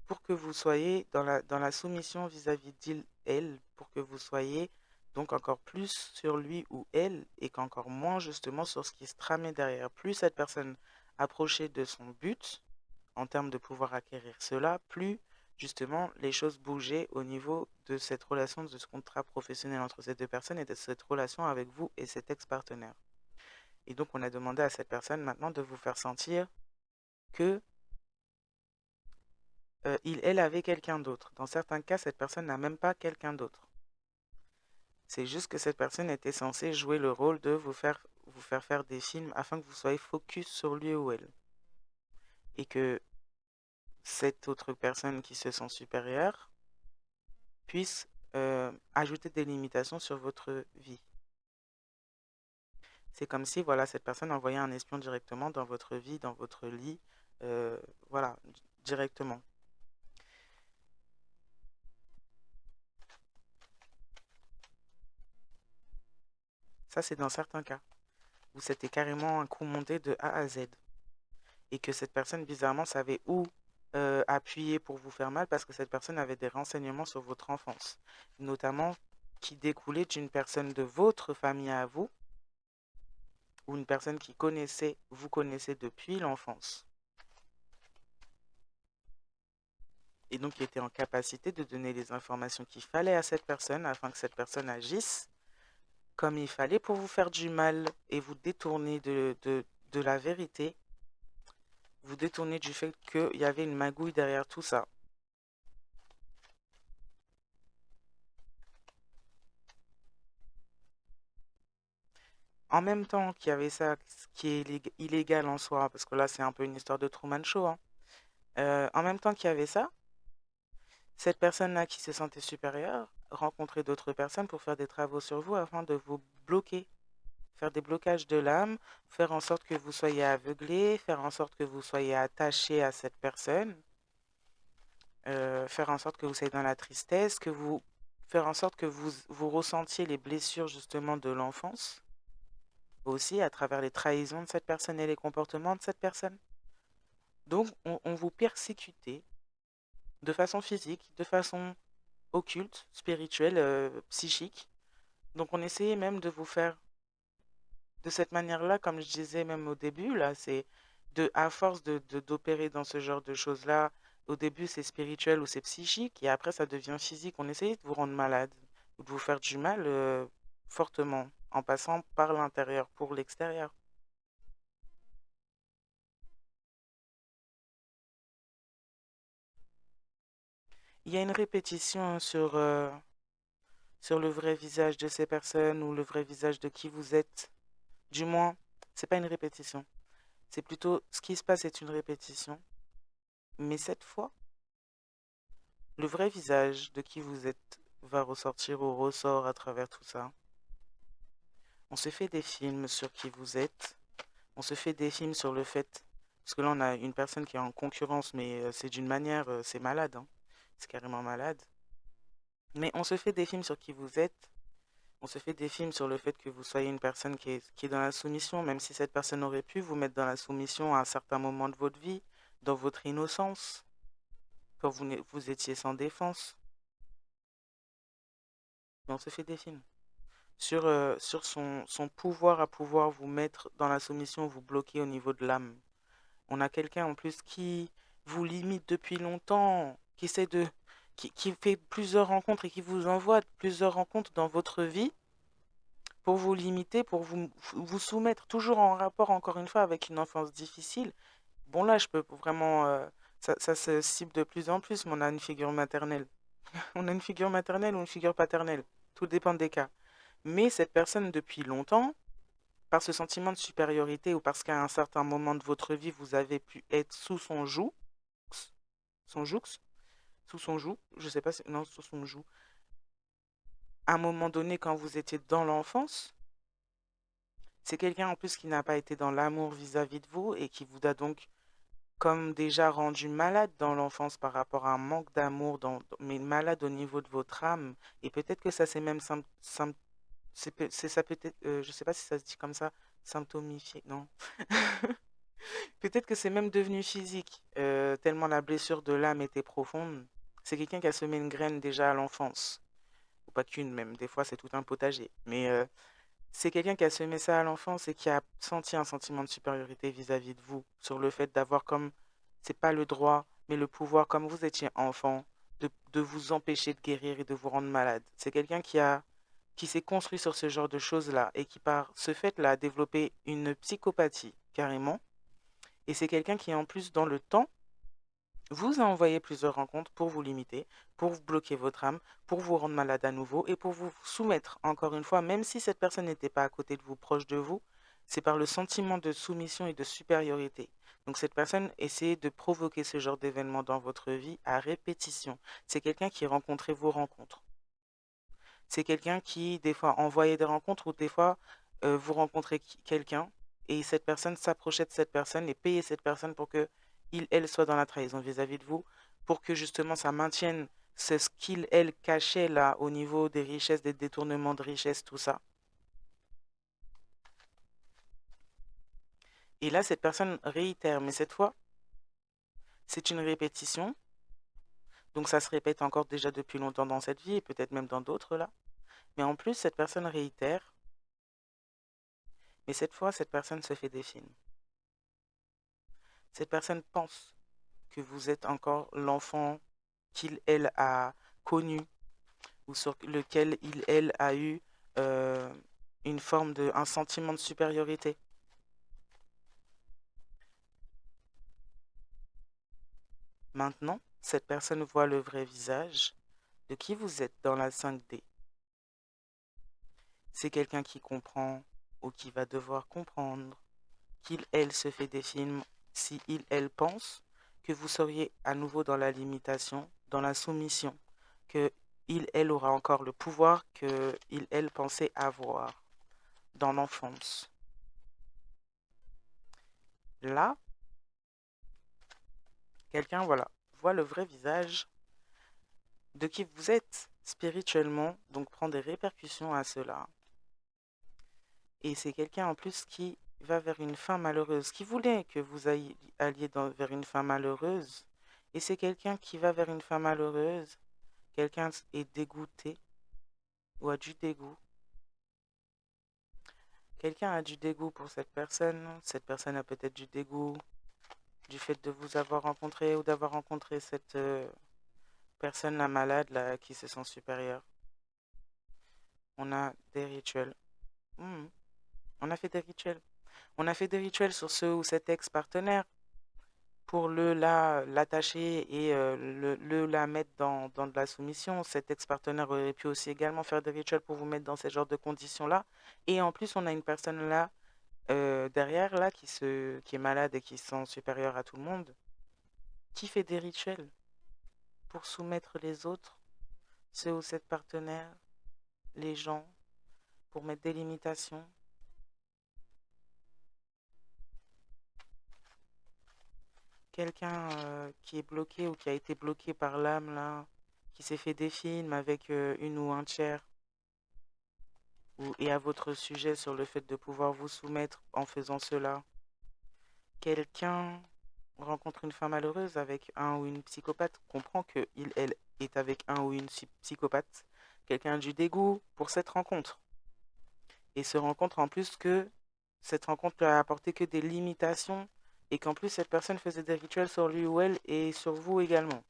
Pour que vous soyez dans la soumission vis-à-vis d'il, elle, pour que vous soyez donc encore plus sur lui ou elle et qu'encore moins justement sur ce qui se tramait derrière. Plus cette personne approchait de son but en termes de pouvoir acquérir cela, plus justement les choses bougeaient au niveau de cette relation, de ce contrat professionnel entre ces deux personnes et de cette relation avec vous et cet ex-partenaire. Et donc on a demandé à cette personne maintenant de vous faire sentir que elle avait quelqu'un d'autre. Dans certains cas, cette personne n'a même pas quelqu'un d'autre. C'est juste que cette personne était censée jouer le rôle de vous faire faire des films afin que vous soyez focus sur lui ou elle. Et que cette autre personne qui se sent supérieure puisse ajouter des limitations sur votre vie. C'est comme si voilà, cette personne envoyait un espion directement dans votre vie, dans votre lit, euh, voilà, directement. Ça, c'est dans certains cas où c'était carrément un coup monté de A à Z et que cette personne, bizarrement, savait où appuyer pour vous faire mal parce que cette personne avait des renseignements sur votre enfance, notamment qui découlaient d'une personne de votre famille à vous ou une personne qui vous connaissez depuis l'enfance et donc qui était en capacité de donner les informations qu'il fallait à cette personne afin que cette personne agisse comme il fallait pour vous faire du mal et vous détourner de la vérité, vous détourner du fait qu'il y avait une magouille derrière tout ça. En même temps qu'il y avait ça, ce qui est illégal en soi, parce que là c'est un peu une histoire de Truman Show, hein. En même temps qu'il y avait ça, cette personne-là qui se sentait supérieure rencontrait d'autres personnes pour faire des travaux sur vous afin de vous bloquer, faire des blocages de l'âme, faire en sorte que vous soyez aveuglé, faire en sorte que vous soyez attaché à cette personne, faire en sorte que vous soyez dans la tristesse, faire en sorte que vous ressentiez les blessures justement de l'enfance, aussi à travers les trahisons de cette personne et les comportements de cette personne. Donc, on vous persécutait de façon physique, de façon occulte, spirituelle, psychique. Donc, on essayait même de vous faire de cette manière-là, comme je disais même au début, là, c'est à force d'opérer dans ce genre de choses-là, au début c'est spirituel ou c'est psychique, et après ça devient physique. On essayait de vous rendre malade, ou de vous faire du mal fortement, en passant par l'intérieur pour l'extérieur. Il y a une répétition sur le vrai visage de ces personnes ou le vrai visage de qui vous êtes. Du moins, c'est pas une répétition. C'est plutôt ce qui se passe est une répétition. Mais cette fois, le vrai visage de qui vous êtes va ressortir ou ressort à travers tout ça. On se fait des films sur qui vous êtes. On se fait des films sur le fait... Parce que là, on a une personne qui est en concurrence, mais c'est d'une manière... c'est malade, hein. C'est carrément malade. Mais on se fait des films sur qui vous êtes. On se fait des films sur le fait que vous soyez une personne qui est dans la soumission, même si cette personne aurait pu vous mettre dans la soumission à un certain moment de votre vie, dans votre innocence, quand vous étiez sans défense. Mais on se fait des films sur son pouvoir à pouvoir vous mettre dans la soumission, vous bloquer au niveau de l'âme. On a quelqu'un en plus qui vous limite depuis longtemps, qui fait plusieurs rencontres et qui vous envoie plusieurs rencontres dans votre vie pour vous limiter, pour vous soumettre, toujours en rapport, encore une fois, avec une enfance difficile. Bon, là, je peux vraiment... ça se cible de plus en plus, mais on a une figure maternelle. On a une figure maternelle ou une figure paternelle. Tout dépend des cas. Mais cette personne, depuis longtemps, par ce sentiment de supériorité ou parce qu'à un certain moment de votre vie, vous avez pu être sous son joug, sous son joug, je sais pas si, non, sous son joug, à un moment donné, quand vous étiez dans l'enfance, c'est quelqu'un en plus qui n'a pas été dans l'amour vis-à-vis de vous et qui vous a donc comme déjà rendu malade dans l'enfance par rapport à un manque d'amour, mais malade au niveau de votre âme. Et peut-être que ça c'est même c'est ça peut-être, je sais pas si ça se dit comme ça, symptomifié, non. Peut-être que c'est même devenu physique, tellement la blessure de l'âme était profonde. C'est quelqu'un qui a semé une graine déjà à l'enfance. Ou pas qu'une même, des fois c'est tout un potager. Mais c'est quelqu'un qui a semé ça à l'enfance et qui a senti un sentiment de supériorité vis-à-vis de vous, sur le fait d'avoir comme, c'est pas le droit, mais le pouvoir, comme vous étiez enfant, de vous empêcher de guérir et de vous rendre malade. C'est quelqu'un qui s'est construit sur ce genre de choses-là et qui, par ce fait-là, a développé une psychopathie, carrément. Et c'est quelqu'un qui, en plus, dans le temps, vous a envoyé plusieurs rencontres pour vous limiter, pour vous bloquer votre âme, pour vous rendre malade à nouveau et pour vous soumettre, encore une fois, même si cette personne n'était pas à côté de vous, proche de vous, c'est par le sentiment de soumission et de supériorité. Donc cette personne essayait de provoquer ce genre d'événement dans votre vie à répétition. C'est quelqu'un qui rencontrait vos rencontres. C'est quelqu'un qui, des fois, envoyait des rencontres ou des fois, vous rencontrez quelqu'un et cette personne s'approchait de cette personne et payait cette personne pour que elle soit dans la trahison vis-à-vis de vous, pour que justement ça maintienne ce qu'il, elle cachait là au niveau des richesses, des détournements de richesses, tout ça. Et là, cette personne réitère, mais cette fois, c'est une répétition. Donc ça se répète encore déjà depuis longtemps dans cette vie et peut-être même dans d'autres là. Mais en plus, cette personne réitère, mais cette fois, cette personne se fait des films. Cette personne pense que vous êtes encore l'enfant qu'il, elle, a connu ou sur lequel il, elle, a eu euh, une forme de, un sentiment de supériorité. Maintenant, cette personne voit le vrai visage de qui vous êtes dans la 5D. C'est quelqu'un qui comprend ou qui va devoir comprendre qu'il, elle, se fait des films si il, elle pense que vous seriez à nouveau dans la limitation, dans la soumission, que il, elle aura encore le pouvoir que il, elle pensait avoir dans l'enfance. Là, quelqu'un, voilà, voit le vrai visage de qui vous êtes spirituellement, donc prend des répercussions à cela. Et c'est quelqu'un en plus qui va vers une fin malheureuse, qui voulait que vous alliez vers une fin malheureuse. Et c'est quelqu'un qui va vers une fin malheureuse. Quelqu'un est dégoûté ou a du dégoût. Quelqu'un a du dégoût pour cette personne. Cette personne a peut-être du dégoût du fait de vous avoir rencontré ou d'avoir rencontré cette personne, la malade, là, qui se sent supérieure. On a des rituels. Mhm. On a fait des rituels. On a fait des rituels sur ce ou cet ex-partenaire pour l'attacher et la mettre dans de la soumission. Cet ex-partenaire aurait pu aussi également faire des rituels pour vous mettre dans ce genre de conditions-là. Et en plus, on a une personne là, derrière, là, qui est malade et qui se sent supérieure à tout le monde, qui fait des rituels pour soumettre les autres, ceux ou cette partenaire, les gens, pour mettre des limitations. Quelqu'un qui est bloqué ou qui a été bloqué par l'âme, là, qui s'est fait des films avec une ou un tiers, et à votre sujet sur le fait de pouvoir vous soumettre en faisant cela. Quelqu'un rencontre une femme malheureuse avec un ou une psychopathe, comprend que il, elle est avec un ou une psychopathe. Quelqu'un a du dégoût pour cette rencontre. Et se rend compte en plus que cette rencontre lui a apporté que des limitations et qu'en plus cette personne faisait des rituels sur lui ou elle et sur vous également.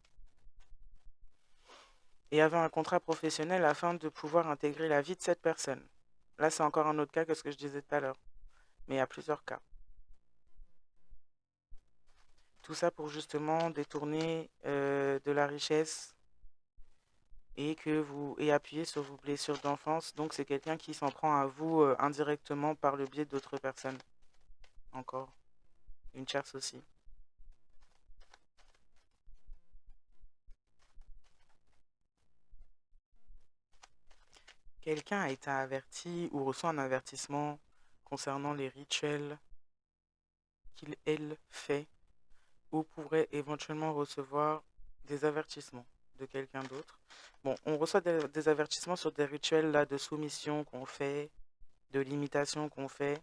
Et avait un contrat professionnel afin de pouvoir intégrer la vie de cette personne. Là, c'est encore un autre cas que ce que je disais tout à l'heure. Mais il y a plusieurs cas. Tout ça pour justement détourner de la richesse et appuyer sur vos blessures d'enfance. Donc c'est quelqu'un qui s'en prend à vous indirectement par le biais d'autres personnes. Encore une tierce aussi. Quelqu'un a été averti ou reçoit un avertissement concernant les rituels qu'il, elle, fait ou pourrait éventuellement recevoir des avertissements de quelqu'un d'autre. Bon, on reçoit des avertissements sur des rituels là, de soumission qu'on fait, de limitation qu'on fait,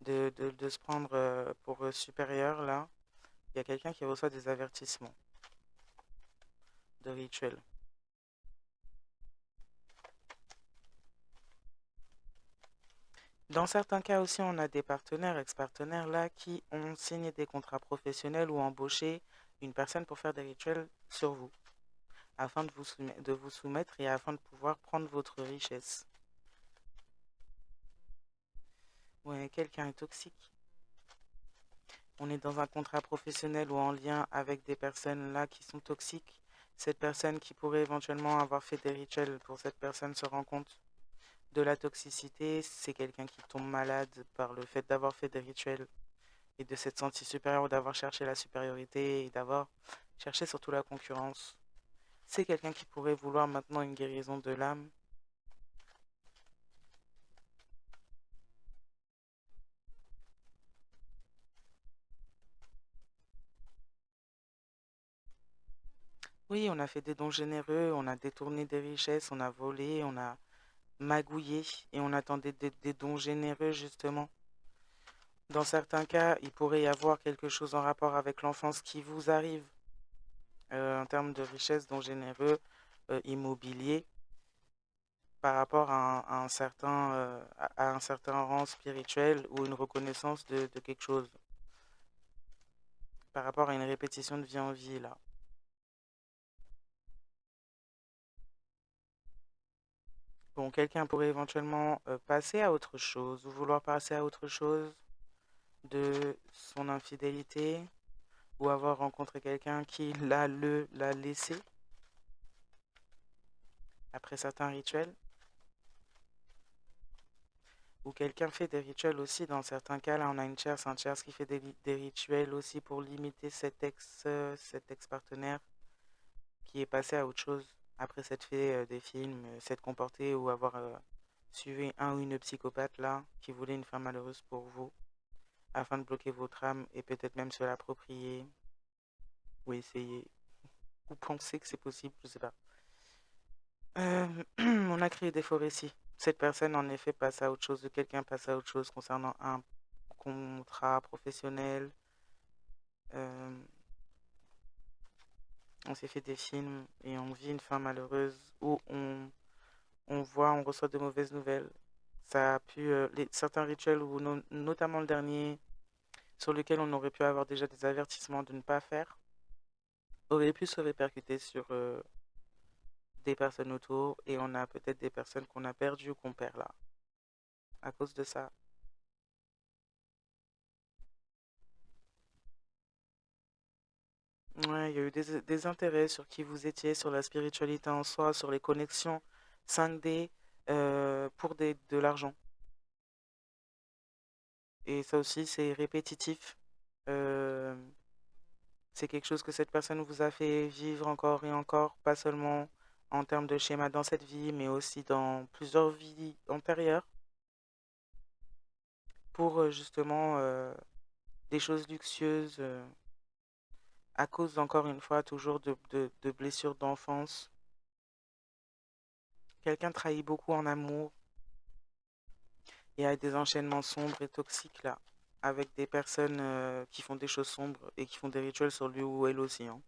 de se prendre pour supérieur là. Il y a quelqu'un qui reçoit des avertissements de rituels. Dans certains cas aussi, on a des partenaires, ex-partenaires là, qui ont signé des contrats professionnels ou embauché une personne pour faire des rituels sur vous, afin de vous soumettre et afin de pouvoir prendre votre richesse. Ouais, quelqu'un est toxique. On est dans un contrat professionnel ou en lien avec des personnes là qui sont toxiques. Cette personne qui pourrait éventuellement avoir fait des rituels pour cette personne se rend compte de la toxicité. C'est quelqu'un qui tombe malade par le fait d'avoir fait des rituels et de s'être senti supérieur ou d'avoir cherché la supériorité et d'avoir cherché surtout la concurrence. C'est quelqu'un qui pourrait vouloir maintenant une guérison de l'âme. Oui, on a fait des dons généreux, on a détourné des richesses, on a volé, on a magouillé et on attendait des dons généreux justement. Dans certains cas, il pourrait y avoir quelque chose en rapport avec l'enfance qui vous arrive en termes de richesse, dont généreux, immobilier, par rapport à un certain, à un certain rang spirituel ou une reconnaissance de quelque chose, par rapport à une répétition de vie en vie, là. Bon, quelqu'un pourrait éventuellement passer à autre chose ou vouloir passer à autre chose de son infidélité ou avoir rencontré quelqu'un qui l'a laissé après certains rituels. Ou quelqu'un fait des rituels aussi, dans certains cas, là on a une tierce, un tierce qui fait des rituels aussi pour limiter cet ex-partenaire qui est passé à autre chose après s'être fait des films, s'être comporté ou avoir suivi un ou une psychopathe là qui voulait une femme malheureuse pour vous afin de bloquer votre âme et peut-être même se l'approprier ou essayer ou penser que c'est possible, je sais pas. On a créé des forêts. Cette personne en effet passe à autre chose, quelqu'un passe à autre chose concernant un contrat professionnel. Euh, on s'est fait des films et on vit une fin malheureuse où on reçoit de mauvaises nouvelles. Ça a pu, certains rituels, ou notamment le dernier, sur lequel on aurait pu avoir déjà des avertissements de ne pas faire, aurait pu se répercuter sur des personnes autour et on a peut-être des personnes qu'on a perdues ou qu'on perd là, à cause de ça. Ouais, il y a eu des intérêts sur qui vous étiez, sur la spiritualité en soi, sur les connexions 5D pour de l'argent. Et ça aussi, c'est répétitif. Euh, c'est quelque chose que cette personne vous a fait vivre encore et encore, pas seulement en termes de schéma dans cette vie, mais aussi dans plusieurs vies antérieures, pour justement des choses luxueuses, à cause, encore une fois, toujours de blessures d'enfance. Quelqu'un trahit beaucoup en amour. Il y a des enchaînements sombres et toxiques là, avec des personnes qui font des choses sombres et qui font des rituels sur lui ou elle aussi, hein.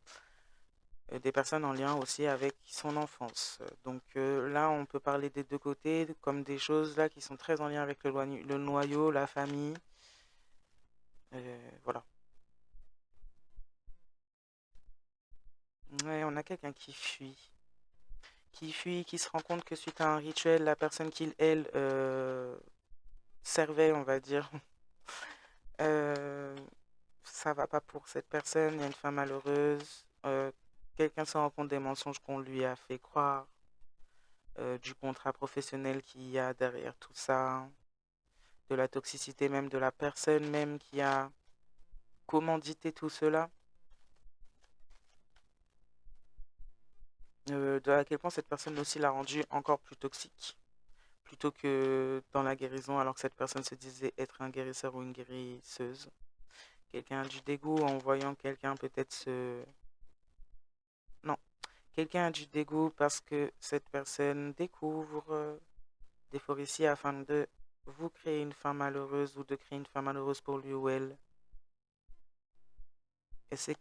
Des personnes en lien aussi avec son enfance. Donc là, on peut parler des deux côtés comme des choses là qui sont très en lien avec le noyau, la famille. Voilà. Ouais, on a quelqu'un qui fuit, qui se rend compte que suite à un rituel, la personne qu'il, elle, servait, on va dire, euh, ça va pas pour cette personne, il y a une femme malheureuse, quelqu'un se rend compte des mensonges qu'on lui a fait croire, du contrat professionnel qu'il y a derrière tout ça, de la toxicité même de la personne même qui a commandité tout cela, de à quel point cette personne aussi l'a rendu encore plus toxique, plutôt que dans la guérison, alors que cette personne se disait être un guérisseur ou une guérisseuse. Quelqu'un a du dégoût en voyant quelqu'un peut-être se... Non, quelqu'un a du dégoût parce que cette personne découvre des forestiers afin de vous créer une femme malheureuse ou de créer une femme malheureuse pour lui ou elle. Et c'est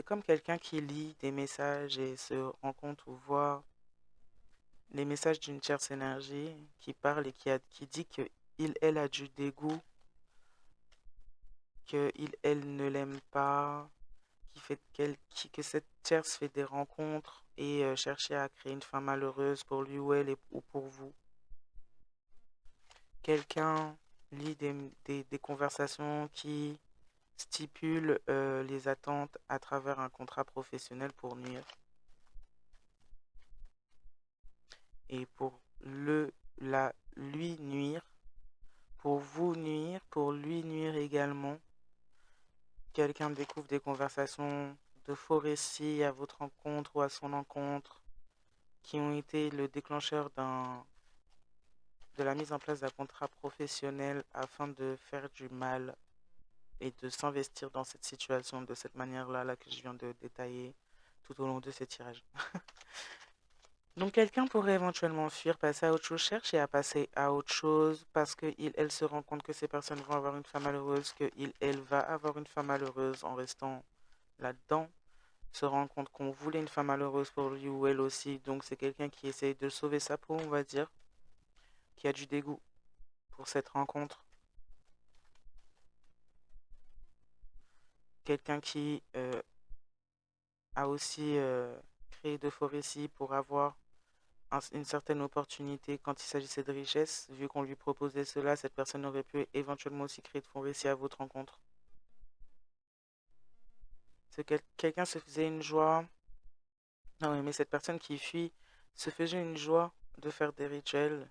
comme quelqu'un qui lit des messages et se rend compte ou voit les messages d'une tierce énergie qui parle et qui dit que il, elle a du dégoût, que il, elle ne l'aime pas, que cette tierce fait des rencontres et chercher à créer une femme malheureuse pour lui ou elle ou pour vous. Quelqu'un lit des conversations qui stipulent les attentes à travers un contrat professionnel pour nuire et pour lui nuire, pour vous nuire, pour lui nuire également. Quelqu'un découvre des conversations de faux récits à votre rencontre ou à son encontre qui ont été le déclencheur de la mise en place d'un contrat professionnel afin de faire du mal et de s'investir dans cette situation de cette manière-là là, que je viens de détailler tout au long de ces tirages. Donc quelqu'un pourrait éventuellement fuir, passer à autre chose, chercher à passer à autre chose parce que elle se rend compte que ces personnes vont avoir une femme malheureuse, que elle va avoir une femme malheureuse en restant là-dedans, se rend compte qu'on voulait une femme malheureuse pour lui ou elle aussi. Donc c'est quelqu'un qui essaye de sauver sa peau, on va dire, qui a du dégoût pour cette rencontre. Quelqu'un qui a aussi créé de faux récits pour avoir une certaine opportunité quand il s'agissait de richesse. Vu qu'on lui proposait cela, cette personne aurait pu éventuellement aussi créer de faux récits à votre rencontre. C'est quelqu'un se faisait une joie. Non, oui, mais cette personne qui fuit se faisait une joie de faire des rituels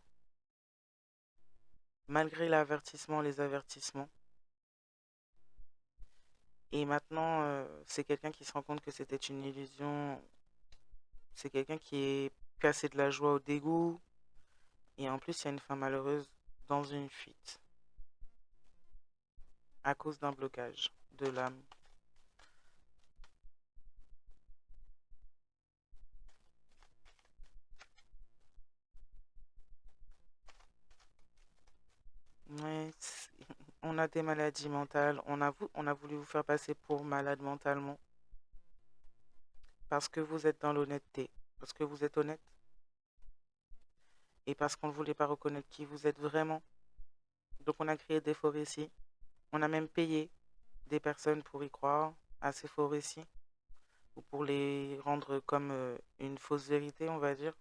malgré l'avertissement, les avertissements. Et maintenant, c'est quelqu'un qui se rend compte que c'était une illusion. C'est quelqu'un qui est cassé de la joie au dégoût. Et en plus, il y a une femme malheureuse dans une fuite à cause d'un blocage de l'âme. Ouais, on a des maladies mentales. On a voulu vous faire passer pour malade mentalement parce que vous êtes dans l'honnêteté, parce que vous êtes honnête et parce qu'on ne voulait pas reconnaître qui vous êtes vraiment. Donc on a créé des faux récits. On a même payé des personnes pour y croire à ces faux récits ou pour les rendre comme une fausse vérité, on va dire.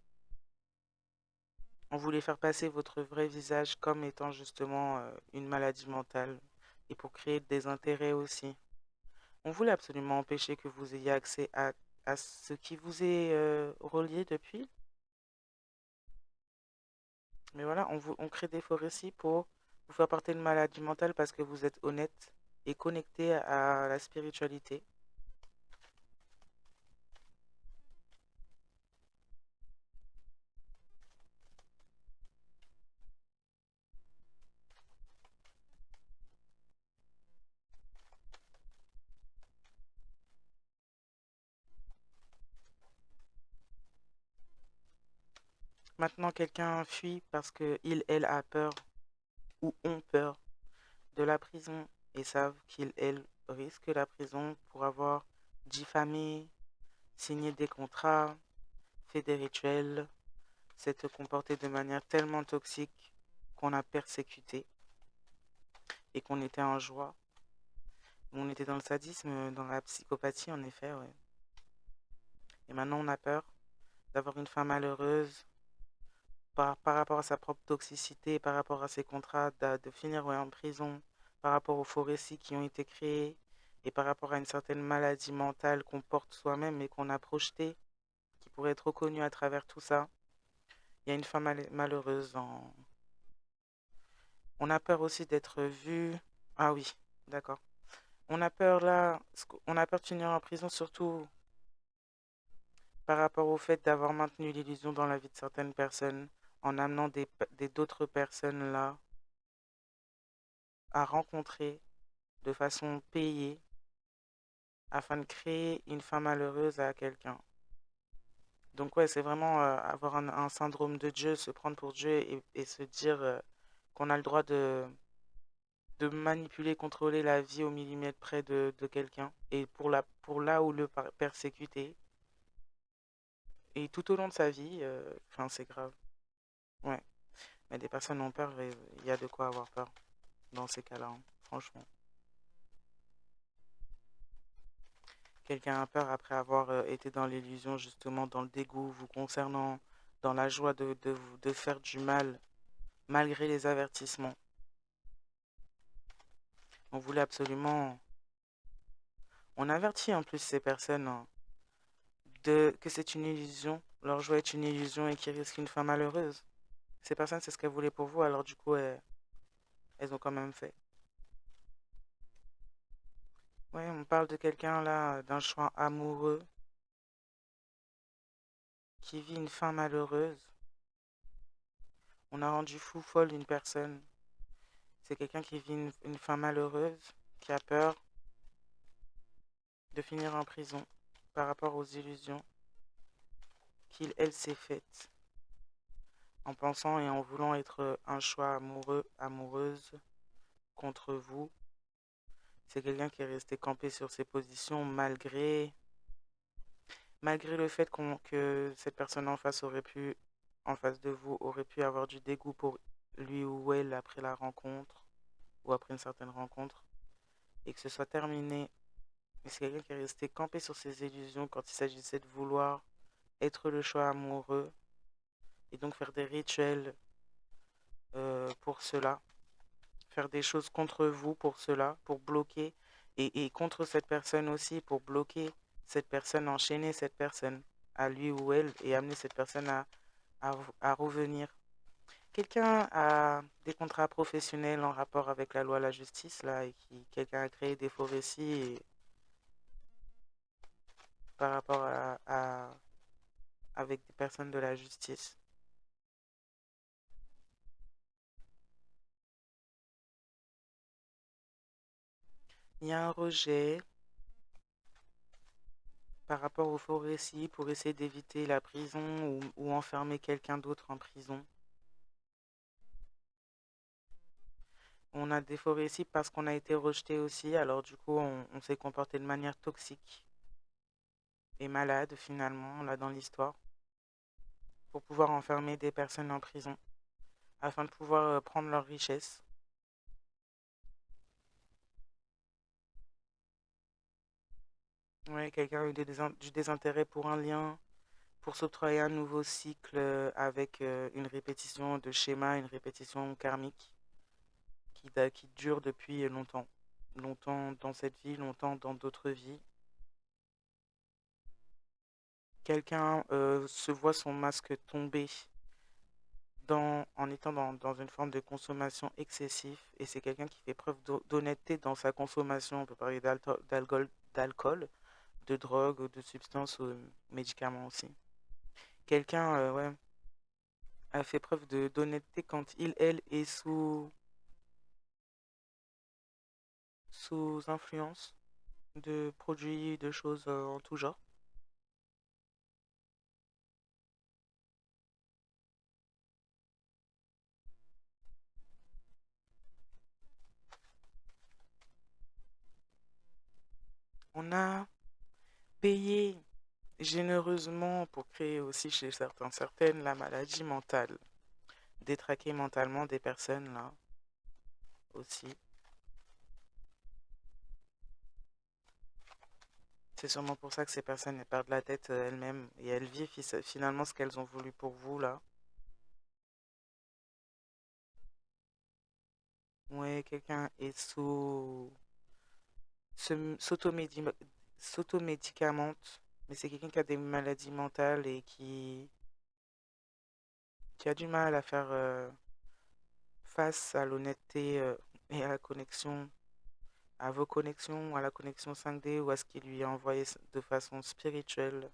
On voulait faire passer votre vrai visage comme étant justement une maladie mentale et pour créer des intérêts aussi. On voulait absolument empêcher que vous ayez accès à ce qui vous est relié depuis. Mais voilà, on crée des faux récits pour vous faire porter une maladie mentale parce que vous êtes honnête et connecté à la spiritualité. Maintenant, quelqu'un fuit parce que elle a peur ou ont peur de la prison et savent qu'il, elle, risque la prison pour avoir diffamé, signé des contrats, fait des rituels, s'être comporté de manière tellement toxique qu'on a persécuté et qu'on était en joie. On était dans le sadisme, dans la psychopathie, en effet, ouais. Et maintenant, on a peur d'avoir une femme malheureuse par rapport à sa propre toxicité, par rapport à ses contrats, de finir ouais, en prison, par rapport aux faux récits qui ont été créés et par rapport à une certaine maladie mentale qu'on porte soi-même et qu'on a projetée, qui pourrait être reconnue à travers tout ça. Il y a une femme malheureuse en... On a peur aussi d'être vu. Ah oui, d'accord. On a peur là, on a peur de finir en prison surtout par rapport au fait d'avoir maintenu l'illusion dans la vie de certaines personnes en amenant d'autres personnes là à rencontrer de façon payée afin de créer une femme malheureuse à quelqu'un. Donc ouais, c'est vraiment avoir un syndrome de Dieu, se prendre pour Dieu et se dire qu'on a le droit de manipuler, contrôler la vie au millimètre près de quelqu'un et pour là où le persécuter. Et tout au long de sa vie, enfin c'est grave. Ouais, mais des personnes ont peur et il y a de quoi avoir peur dans ces cas-là, hein, franchement. Quelqu'un a peur après avoir été dans l'illusion, justement, dans le dégoût vous concernant, dans la joie de faire du mal, malgré les avertissements. On voulait absolument... On avertit en plus ces personnes hein, que c'est une illusion, leur joie est une illusion et qu'ils risquent une fin malheureuse. Ces personnes, c'est ce qu'elles voulaient pour vous, alors du coup, elles ont quand même fait. Ouais, on parle de quelqu'un là, d'un choix amoureux, qui vit une fin malheureuse. On a rendu fou folle une personne. C'est quelqu'un qui vit une fin malheureuse, qui a peur de finir en prison par rapport aux illusions qu'il, elle s'est faite en pensant et en voulant être un choix amoureux, amoureuse contre vous. C'est quelqu'un qui est resté campé sur ses positions malgré le fait que cette personne en face de vous, aurait pu avoir du dégoût pour lui ou elle après la rencontre ou après une certaine rencontre et que ce soit terminé. Mais c'est quelqu'un qui est resté campé sur ses illusions quand il s'agissait de vouloir être le choix amoureux et donc faire des rituels pour cela, faire des choses contre vous pour cela, pour bloquer et contre cette personne aussi, pour bloquer cette personne, enchaîner cette personne à lui ou elle et amener cette personne à revenir. Quelqu'un a des contrats professionnels en rapport avec la loi, la justice, là, et quelqu'un a créé des faux récits par rapport avec des personnes de la justice. Il y a un rejet par rapport aux faux récits pour essayer d'éviter la prison ou enfermer quelqu'un d'autre en prison. On a des faux récits parce qu'on a été rejeté aussi, alors du coup on s'est comporté de manière toxique et malade finalement, là dans l'histoire, pour pouvoir enfermer des personnes en prison, afin de pouvoir prendre leur richesse. Ouais, quelqu'un a eu du désintérêt pour un lien, pour s'octroyer un nouveau cycle avec une répétition de schéma, une répétition karmique qui dure depuis longtemps. Longtemps dans cette vie, longtemps dans d'autres vies. Quelqu'un se voit son masque tomber en étant dans une forme de consommation excessive et c'est quelqu'un qui fait preuve d'honnêteté dans sa consommation. On peut parler d'alcool, de drogue, de substances ou de médicaments aussi. Quelqu'un ouais, a fait preuve d'honnêteté quand elle est sous influence de produits, de choses en tout genre. On a payé généreusement pour créer aussi chez certaines la maladie mentale, détraquer mentalement des personnes là aussi. C'est sûrement pour ça que ces personnes elles perdent la tête elles-mêmes et elles vivent finalement ce qu'elles ont voulu pour vous là. Ouais, quelqu'un est s'automédi- s'automédicamente, mais c'est quelqu'un qui a des maladies mentales et qui a du mal à faire face à l'honnêteté et à la connexion, à vos connexions, à la connexion 5D ou à ce qui lui est envoyé de façon spirituelle.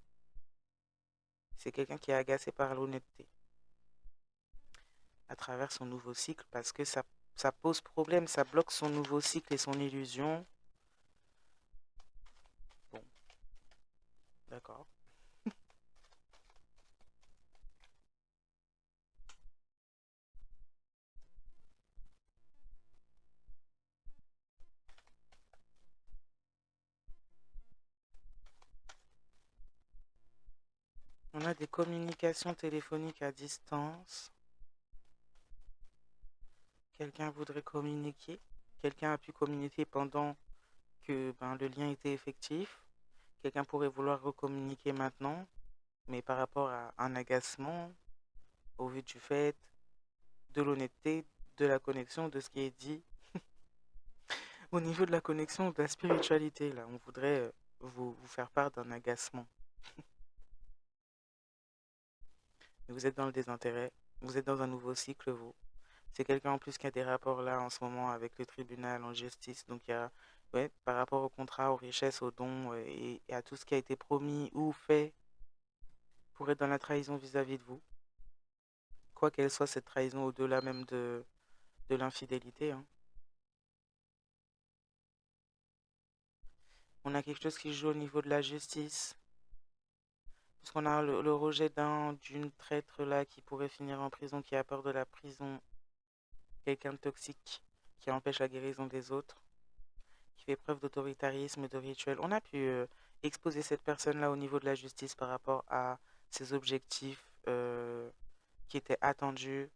C'est quelqu'un qui est agacé par l'honnêteté à travers son nouveau cycle parce que ça pose problème, ça bloque son nouveau cycle et son illusion. Bon, d'accord. On a des communications téléphoniques à distance. Quelqu'un voudrait communiquer. Quelqu'un a pu communiquer pendant que le lien était effectif. Quelqu'un pourrait vouloir recommuniquer maintenant, mais par rapport à un agacement, au vu du fait, de l'honnêteté, de la connexion, de ce qui est dit. Au niveau de la connexion, de la spiritualité, là, on voudrait vous faire part d'un agacement. Mais vous êtes dans le désintérêt, vous êtes dans un nouveau cycle, vous. C'est quelqu'un en plus qui a des rapports là en ce moment avec le tribunal en justice. Donc il y a, ouais, par rapport au contrat, aux richesses, aux dons et à tout ce qui a été promis ou fait pour être dans la trahison vis-à-vis de vous. Quoi qu'elle soit, cette trahison au-delà même de l'infidélité, hein. On a quelque chose qui joue au niveau de la justice. Parce qu'on a le rejet d'une traître là qui pourrait finir en prison, qui a peur de la prison, quelqu'un de toxique qui empêche la guérison des autres, qui fait preuve d'autoritarisme et de rituel. On a pu exposer cette personne-là au niveau de la justice par rapport à ses objectifs qui étaient attendus,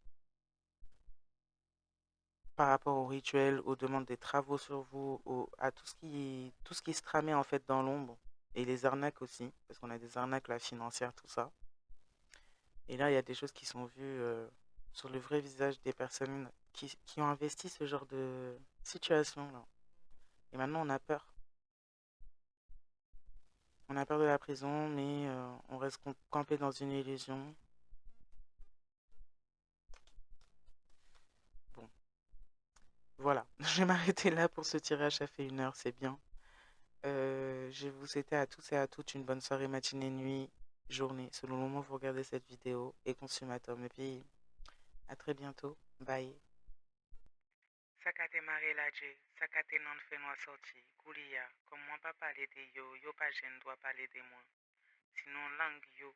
par rapport aux rituels, aux demandes des travaux sur vous, à tout ce qui se tramait en fait dans l'ombre. Et les arnaques aussi, parce qu'on a des arnaques là, financières, tout ça. Et là, il y a des choses qui sont vues sur le vrai visage des personnes qui ont investi ce genre de situation là. Et maintenant, on a peur. On a peur de la prison, mais on reste campé dans une illusion. Bon, voilà. Je vais m'arrêter là pour ce tirage. Ça fait 1 heure, c'est bien. Je vais vous souhaiter à tous et à toutes une bonne soirée, matinée, nuit, journée, selon le moment où vous regardez cette vidéo, et consommateur. Et puis, à très bientôt. Bye. Sakate mare la je, sakate nan fe nou sorti, kouliya, comme moi pas parler de yo, yo pas jeune doit parler de moi. Sinon, langue yo,